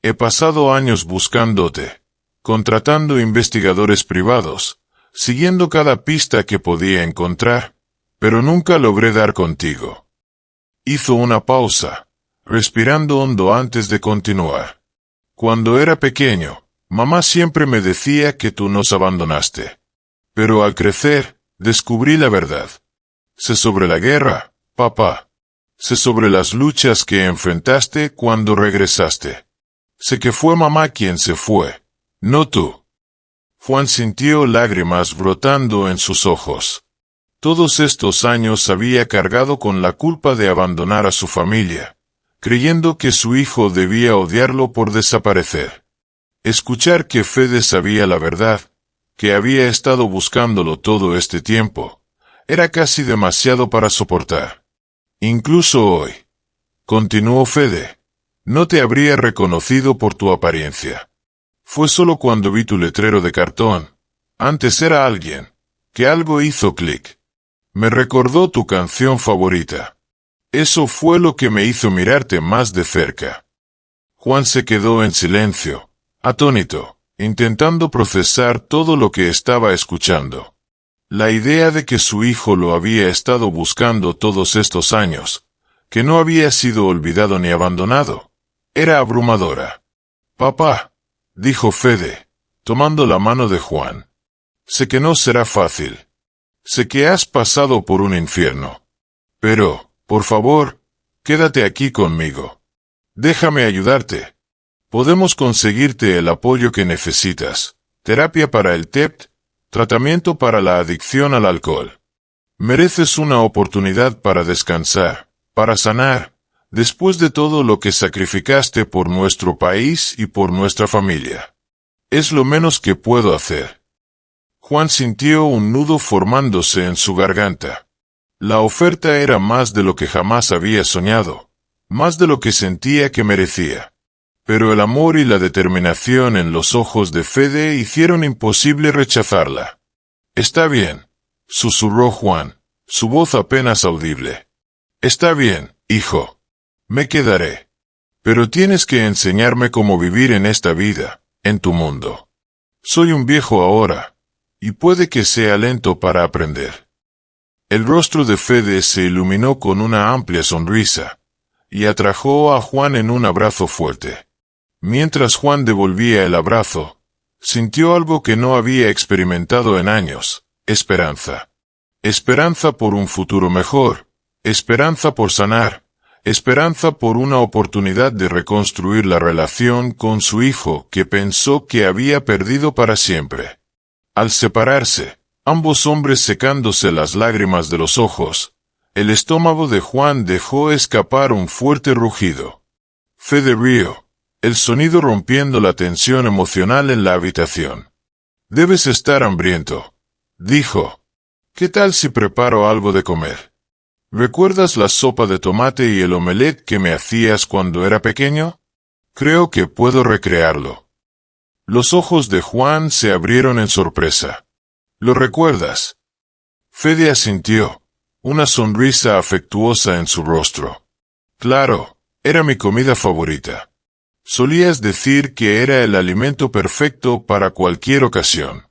He pasado años buscándote, contratando investigadores privados, siguiendo cada pista que podía encontrar, pero nunca logré dar contigo». Hizo una pausa, respirando hondo antes de continuar. «Cuando era pequeño, mamá siempre me decía que tú nos abandonaste. Pero al crecer, descubrí la verdad. Sé sobre la guerra, papá. Sé sobre las luchas que enfrentaste cuando regresaste. Sé que fue mamá quien se fue, no tú». Juan sintió lágrimas brotando en sus ojos. Todos estos años había cargado con la culpa de abandonar a su familia, creyendo que su hijo debía odiarlo por desaparecer. Escuchar que Fede sabía la verdad, que había estado buscándolo todo este tiempo, era casi demasiado para soportar. «Incluso hoy», continuó Fede, «no te habría reconocido por tu apariencia. Fue solo cuando vi tu letrero de cartón, antes era alguien, que algo hizo clic. Me recordó tu canción favorita. Eso fue lo que me hizo mirarte más de cerca». Juan se quedó en silencio, atónito, intentando procesar todo lo que estaba escuchando. La idea de que su hijo lo había estado buscando todos estos años, que no había sido olvidado ni abandonado, era abrumadora. «Papá», dijo Fede, tomando la mano de Juan, «sé que no será fácil. Sé que has pasado por un infierno. Pero, por favor, quédate aquí conmigo. Déjame ayudarte. Podemos conseguirte el apoyo que necesitas. Terapia para el TEPT, tratamiento para la adicción al alcohol. Mereces una oportunidad para descansar, para sanar, después de todo lo que sacrificaste por nuestro país y por nuestra familia. Es lo menos que puedo hacer. Juan sintió un nudo formándose en su garganta. La oferta era más de lo que jamás había soñado, más de lo que sentía que merecía. Pero el amor y la determinación en los ojos de Fede hicieron imposible rechazarla. «Está bien», susurró Juan, su voz apenas audible. «Está bien, hijo. Me quedaré. Pero tienes que enseñarme cómo vivir en esta vida, en tu mundo. Soy un viejo ahora, y puede que sea lento para aprender». El rostro de Fede se iluminó con una amplia sonrisa, y atrajo a Juan en un abrazo fuerte. Mientras Juan devolvía el abrazo, sintió algo que no había experimentado en años: esperanza. Esperanza por un futuro mejor, esperanza por sanar, esperanza por una oportunidad de reconstruir la relación con su hijo que pensó que había perdido para siempre. Al separarse, ambos hombres secándose las lágrimas de los ojos, el estómago de Juan dejó escapar un fuerte rugido. Fede rió, el sonido rompiendo la tensión emocional en la habitación. «Debes estar hambriento», dijo. «¿Qué tal si preparo algo de comer? ¿Recuerdas la sopa de tomate y el omelette que me hacías cuando era pequeño? Creo que puedo recrearlo». Los ojos de Juan se abrieron en sorpresa. «¿Lo recuerdas?» Fede asintió, una sonrisa afectuosa en su rostro. «Claro, era mi comida favorita. Solías decir que era el alimento perfecto para cualquier ocasión».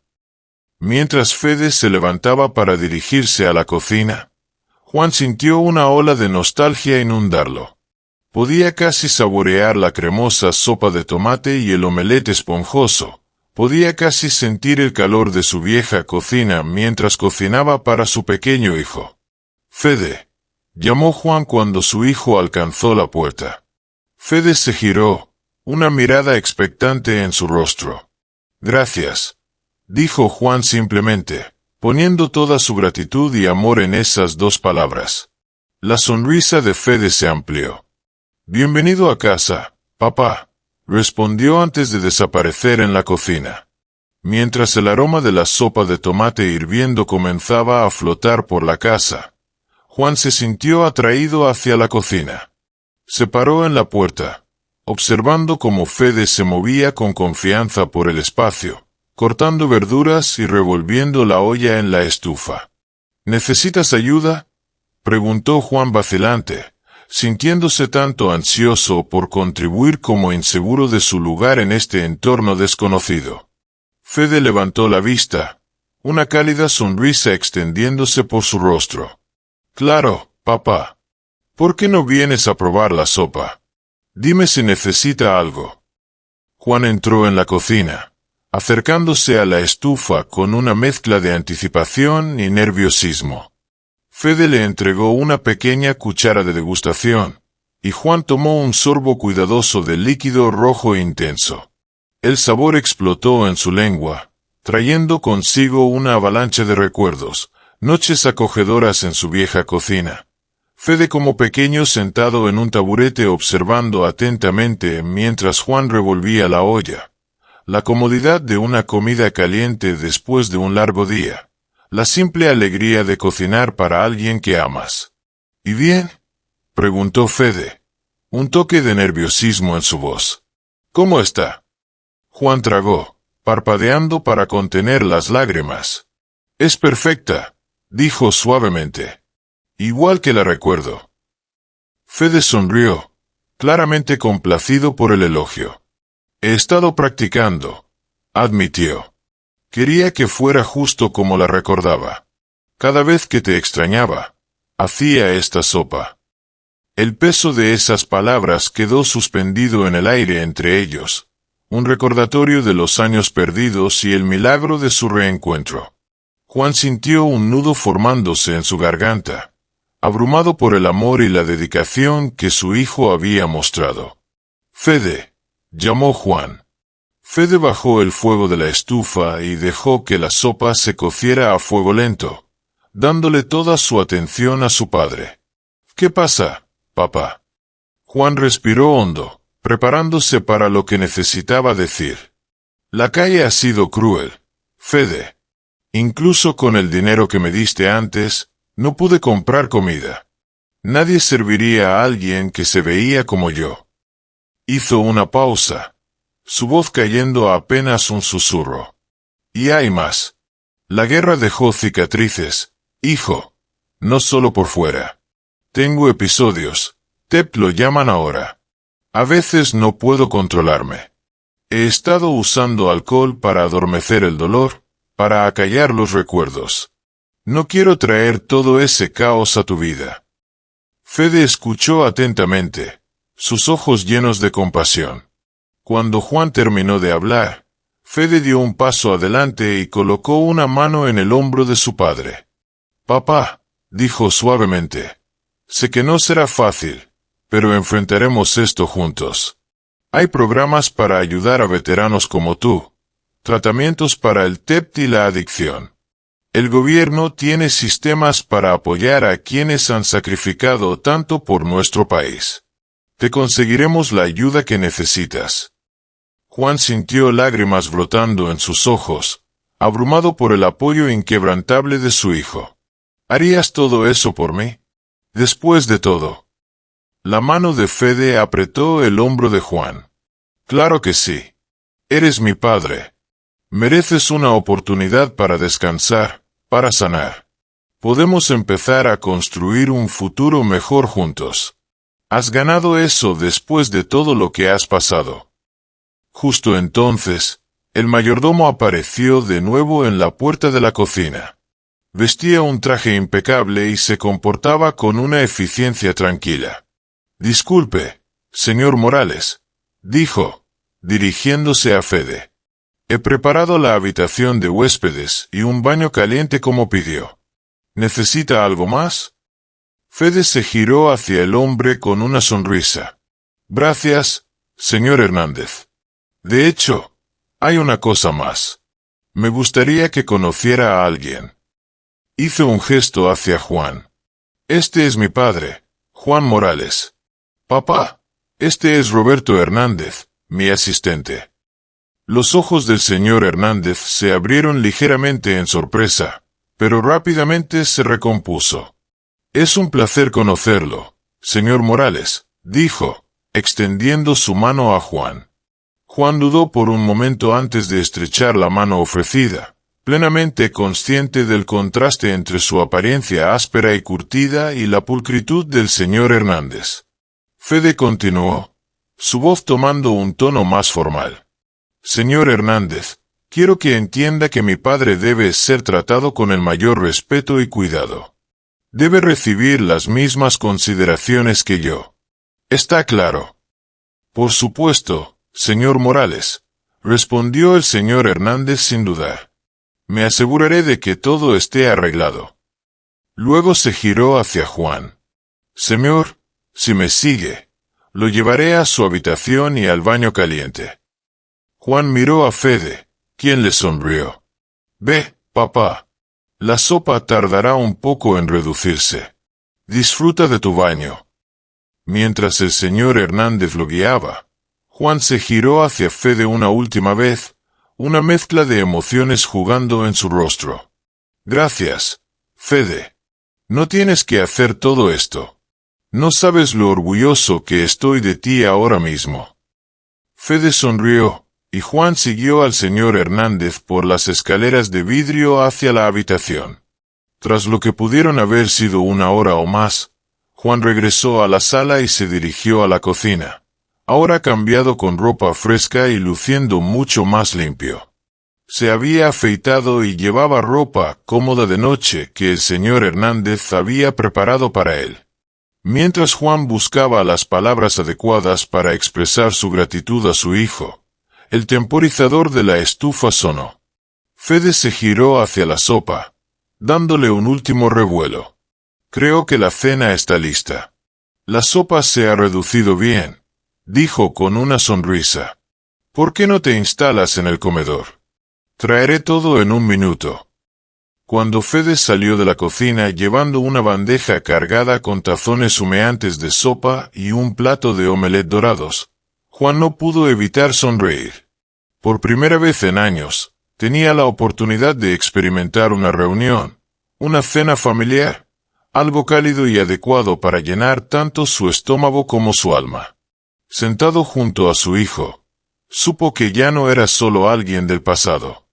Mientras Fede se levantaba para dirigirse a la cocina, Juan sintió una ola de nostalgia inundarlo. Podía casi saborear la cremosa sopa de tomate y el omelette esponjoso. Podía casi sentir el calor de su vieja cocina mientras cocinaba para su pequeño hijo. «Fede», llamó Juan cuando su hijo alcanzó la puerta. Fede se giró, una mirada expectante en su rostro. «Gracias», dijo Juan simplemente, poniendo toda su gratitud y amor en esas dos palabras. La sonrisa de Fede se amplió. «Bienvenido a casa, papá», respondió antes de desaparecer en la cocina. Mientras el aroma de la sopa de tomate hirviendo comenzaba a flotar por la casa, Juan se sintió atraído hacia la cocina. Se paró en la puerta, observando cómo Fede se movía con confianza por el espacio, cortando verduras y revolviendo la olla en la estufa. «¿Necesitas ayuda?», preguntó Juan vacilante, sintiéndose tanto ansioso por contribuir como inseguro de su lugar en este entorno desconocido. Fede levantó la vista, una cálida sonrisa extendiéndose por su rostro. «Claro, papá. ¿Por qué no vienes a probar la sopa? Dime si necesita algo». Juan entró en la cocina, acercándose a la estufa con una mezcla de anticipación y nerviosismo. Fede le entregó una pequeña cuchara de degustación, y Juan tomó un sorbo cuidadoso del líquido rojo intenso. El sabor explotó en su lengua, trayendo consigo una avalancha de recuerdos, noches acogedoras en su vieja cocina. Fede como pequeño sentado en un taburete observando atentamente mientras Juan revolvía la olla. La comodidad de una comida caliente después de un largo día. La simple alegría de cocinar para alguien que amas. «¿Y bien?», preguntó Fede, un toque de nerviosismo en su voz. «¿Cómo está?». Juan tragó, parpadeando para contener las lágrimas. «Es perfecta», dijo suavemente. «Igual que la recuerdo». Fede sonrió, claramente complacido por el elogio. «He estado practicando», admitió. «Quería que fuera justo como la recordaba. Cada vez que te extrañaba, hacía esta sopa». El peso de esas palabras quedó suspendido en el aire entre ellos, un recordatorio de los años perdidos y el milagro de su reencuentro. Juan sintió un nudo formándose en su garganta, abrumado por el amor y la dedicación que su hijo había mostrado. «Fede», llamó Juan. Fede bajó el fuego de la estufa y dejó que la sopa se cociera a fuego lento, dándole toda su atención a su padre. «¿Qué pasa, papá?» Juan respiró hondo, preparándose para lo que necesitaba decir. «La calle ha sido cruel, Fede. Incluso con el dinero que me diste antes, no pude comprar comida. Nadie serviría a alguien que se veía como yo». Hizo una pausa, su voz cayendo a apenas un susurro. «Y hay más. La guerra dejó cicatrices, hijo, no solo por fuera. Tengo episodios, TEP lo llaman ahora. A veces no puedo controlarme. He estado usando alcohol para adormecer el dolor, para acallar los recuerdos. No quiero traer todo ese caos a tu vida». Fede escuchó atentamente, sus ojos llenos de compasión. Cuando Juan terminó de hablar, Fede dio un paso adelante y colocó una mano en el hombro de su padre. «Papá», dijo suavemente, «sé que no será fácil, pero enfrentaremos esto juntos. Hay programas para ayudar a veteranos como tú, tratamientos para el TEP y la adicción. El gobierno tiene sistemas para apoyar a quienes han sacrificado tanto por nuestro país. Te conseguiremos la ayuda que necesitas». Juan sintió lágrimas brotando en sus ojos, abrumado por el apoyo inquebrantable de su hijo. «¿Harías todo eso por mí? Después de todo». La mano de Fede apretó el hombro de Juan. «Claro que sí. Eres mi padre. Mereces una oportunidad para descansar, para sanar. Podemos empezar a construir un futuro mejor juntos. Has ganado eso después de todo lo que has pasado». Justo entonces, el mayordomo apareció de nuevo en la puerta de la cocina. Vestía un traje impecable y se comportaba con una eficiencia tranquila. «Disculpe, señor Morales», dijo, dirigiéndose a Fede. «He preparado la habitación de huéspedes y un baño caliente como pidió. ¿Necesita algo más?» Fede se giró hacia el hombre con una sonrisa. «Gracias, señor Hernández. De hecho, hay una cosa más. Me gustaría que conociera a alguien». Hizo un gesto hacia Juan. «Este es mi padre, Juan Morales. Papá, este es Roberto Hernández, mi asistente». Los ojos del señor Hernández se abrieron ligeramente en sorpresa, pero rápidamente se recompuso. «Es un placer conocerlo, señor Morales», dijo, extendiendo su mano a Juan. Juan dudó por un momento antes de estrechar la mano ofrecida, plenamente consciente del contraste entre su apariencia áspera y curtida y la pulcritud del señor Hernández. Fede continuó, su voz tomando un tono más formal. «Señor Hernández, quiero que entienda que mi padre debe ser tratado con el mayor respeto y cuidado. Debe recibir las mismas consideraciones que yo. ¿Está claro?» «Por supuesto, señor Morales», respondió el señor Hernández sin dudar. «Me aseguraré de que todo esté arreglado». Luego se giró hacia Juan. «Señor, si me sigue, lo llevaré a su habitación y al baño caliente». Juan miró a Fede, quien le sonrió. «Ve, papá. La sopa tardará un poco en reducirse. Disfruta de tu baño». Mientras el señor Hernández lo guiaba, Juan se giró hacia Fede una última vez, una mezcla de emociones jugando en su rostro. «Gracias, Fede. No tienes que hacer todo esto. No sabes lo orgulloso que estoy de ti ahora mismo». Fede sonrió, y Juan siguió al señor Hernández por las escaleras de vidrio hacia la habitación. Tras lo que pudieron haber sido una hora o más, Juan regresó a la sala y se dirigió a la cocina, ahora cambiado con ropa fresca y luciendo mucho más limpio. Se había afeitado y llevaba ropa cómoda de noche que el señor Hernández había preparado para él. Mientras Juan buscaba las palabras adecuadas para expresar su gratitud a su hijo, el temporizador de la estufa sonó. Fede se giró hacia la sopa, dándole un último revuelo. Creo que la cena está lista. La sopa se ha reducido bien, dijo con una sonrisa. ¿Por qué no te instalas en el comedor? Traeré todo en un minuto. Cuando Fede salió de la cocina llevando una bandeja cargada con tazones humeantes de sopa y un plato de omelette dorados, Juan no pudo evitar sonreír. Por primera vez en años, tenía la oportunidad de experimentar una reunión, una cena familiar, algo cálido y adecuado para llenar tanto su estómago como su alma. Sentado junto a su hijo, supo que ya no era solo alguien del pasado.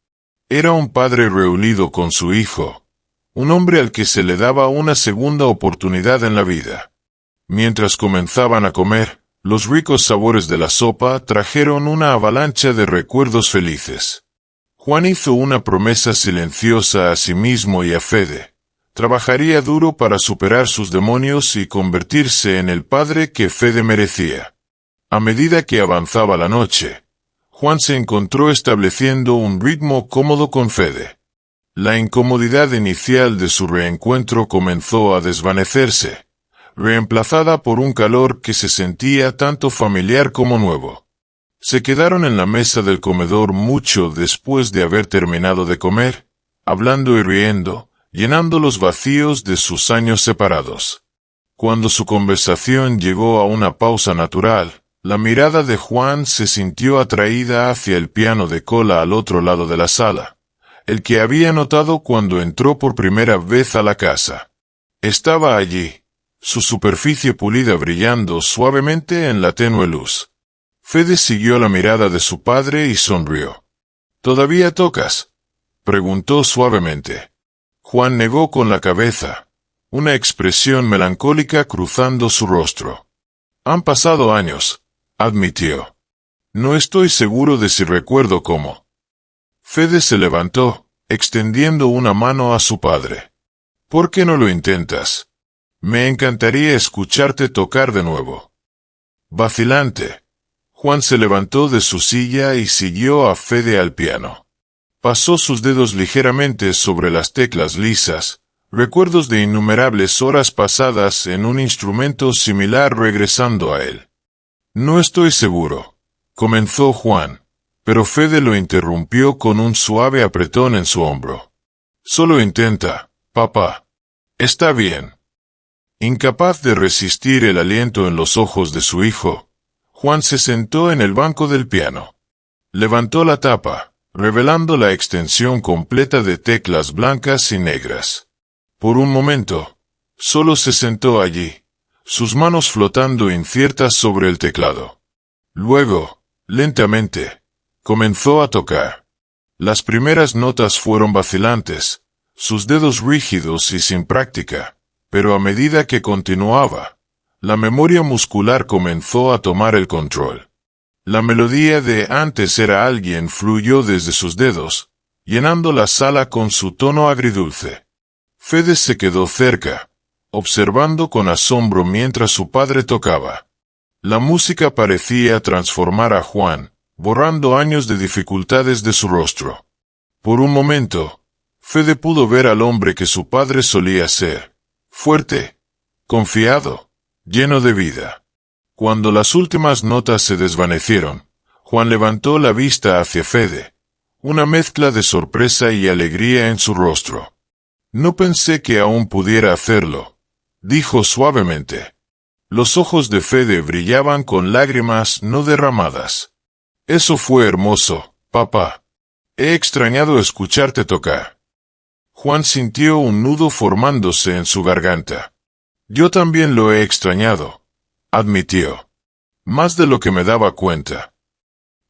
Era un padre reunido con su hijo, un hombre al que se le daba una segunda oportunidad en la vida. Mientras comenzaban a comer, los ricos sabores de la sopa trajeron una avalancha de recuerdos felices. Juan hizo una promesa silenciosa a sí mismo y a Fede. Trabajaría duro para superar sus demonios y convertirse en el padre que Fede merecía. A medida que avanzaba la noche, Juan se encontró estableciendo un ritmo cómodo con Fede. La incomodidad inicial de su reencuentro comenzó a desvanecerse, reemplazada por un calor que se sentía tanto familiar como nuevo. Se quedaron en la mesa del comedor mucho después de haber terminado de comer, hablando y riendo, llenando los vacíos de sus años separados. Cuando su conversación llegó a una pausa natural, la mirada de Juan se sintió atraída hacia el piano de cola al otro lado de la sala, el que había notado cuando entró por primera vez a la casa. Estaba allí, su superficie pulida brillando suavemente en la tenue luz. Fede siguió la mirada de su padre y sonrió. ¿Todavía tocas?, preguntó suavemente. Juan negó con la cabeza, una expresión melancólica cruzando su rostro. Han pasado años, admitió. No estoy seguro de si recuerdo cómo. Fede se levantó, extendiendo una mano a su padre. ¿Por qué no lo intentas? Me encantaría escucharte tocar de nuevo. Vacilante. Juan se levantó de su silla y siguió a Fede al piano. Pasó sus dedos ligeramente sobre las teclas lisas, recuerdos de innumerables horas pasadas en un instrumento similar regresando a él. No estoy seguro, comenzó Juan, pero Fede lo interrumpió con un suave apretón en su hombro. Solo intenta, papá. Está bien. Incapaz de resistir el aliento en los ojos de su hijo, Juan se sentó en el banco del piano. Levantó la tapa, revelando la extensión completa de teclas blancas y negras. Por un momento, solo se sentó allí, sus manos flotando inciertas sobre el teclado. Luego, lentamente, comenzó a tocar. Las primeras notas fueron vacilantes, sus dedos rígidos y sin práctica, pero a medida que continuaba, la memoria muscular comenzó a tomar el control. La melodía de Antes era alguien fluyó desde sus dedos, llenando la sala con su tono agridulce. Fede se quedó cerca, observando con asombro mientras su padre tocaba. La música parecía transformar a Juan, borrando años de dificultades de su rostro. Por un momento, Fede pudo ver al hombre que su padre solía ser, fuerte, confiado, lleno de vida. Cuando las últimas notas se desvanecieron, Juan levantó la vista hacia Fede, una mezcla de sorpresa y alegría en su rostro. No pensé que aún pudiera hacerlo, dijo suavemente. Los ojos de Fede brillaban con lágrimas no derramadas. Eso fue hermoso, papá. He extrañado escucharte tocar. Juan sintió un nudo formándose en su garganta. Yo también lo he extrañado, admitió. Más de lo que me daba cuenta.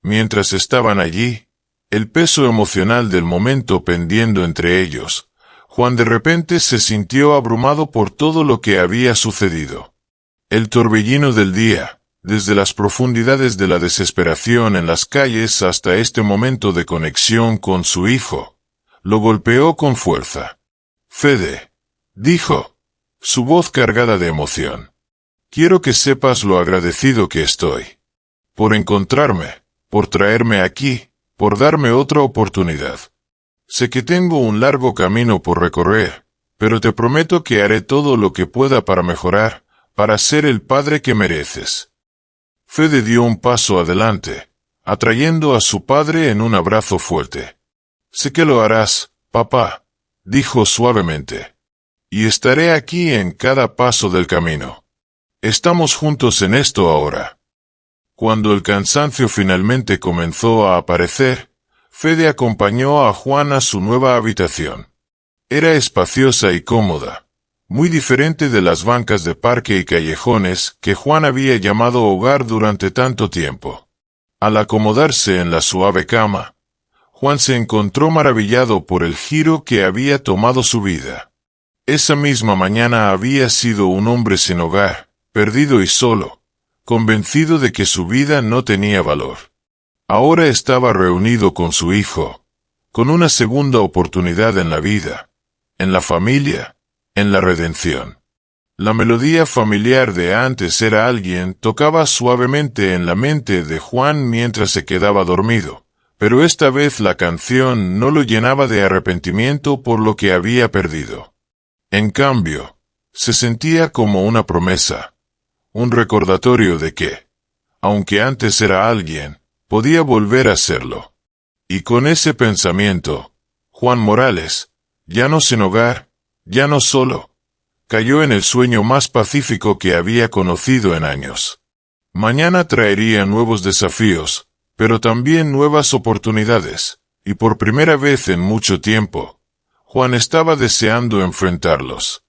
Mientras estaban allí, el peso emocional del momento pendiendo entre ellos, Juan de repente se sintió abrumado por todo lo que había sucedido. El torbellino del día, desde las profundidades de la desesperación en las calles hasta este momento de conexión con su hijo, lo golpeó con fuerza. Fede, dijo, su voz cargada de emoción. Quiero que sepas lo agradecido que estoy. Por encontrarme, por traerme aquí, por darme otra oportunidad. Sé que tengo un largo camino por recorrer, pero te prometo que haré todo lo que pueda para mejorar, para ser el padre que mereces. Fede dio un paso adelante, atrayendo a su padre en un abrazo fuerte. Sé que lo harás, papá, dijo suavemente. Y estaré aquí en cada paso del camino. Estamos juntos en esto ahora. Cuando el cansancio finalmente comenzó a aparecer, Fede acompañó a Juan a su nueva habitación. Era espaciosa y cómoda, muy diferente de las bancas de parque y callejones que Juan había llamado hogar durante tanto tiempo. Al acomodarse en la suave cama, Juan se encontró maravillado por el giro que había tomado su vida. Esa misma mañana había sido un hombre sin hogar, perdido y solo, convencido de que su vida no tenía valor. Ahora estaba reunido con su hijo, con una segunda oportunidad en la vida, en la familia, en la redención. La melodía familiar de antes era alguien tocaba suavemente en la mente de Juan mientras se quedaba dormido, pero esta vez la canción no lo llenaba de arrepentimiento por lo que había perdido. En cambio, se sentía como una promesa, un recordatorio de que, aunque antes era alguien, podía volver a serlo. Y con ese pensamiento, Juan Morales, ya no sin hogar, ya no solo, cayó en el sueño más pacífico que había conocido en años. Mañana traería nuevos desafíos, pero también nuevas oportunidades, y por primera vez en mucho tiempo, Juan estaba deseando enfrentarlos.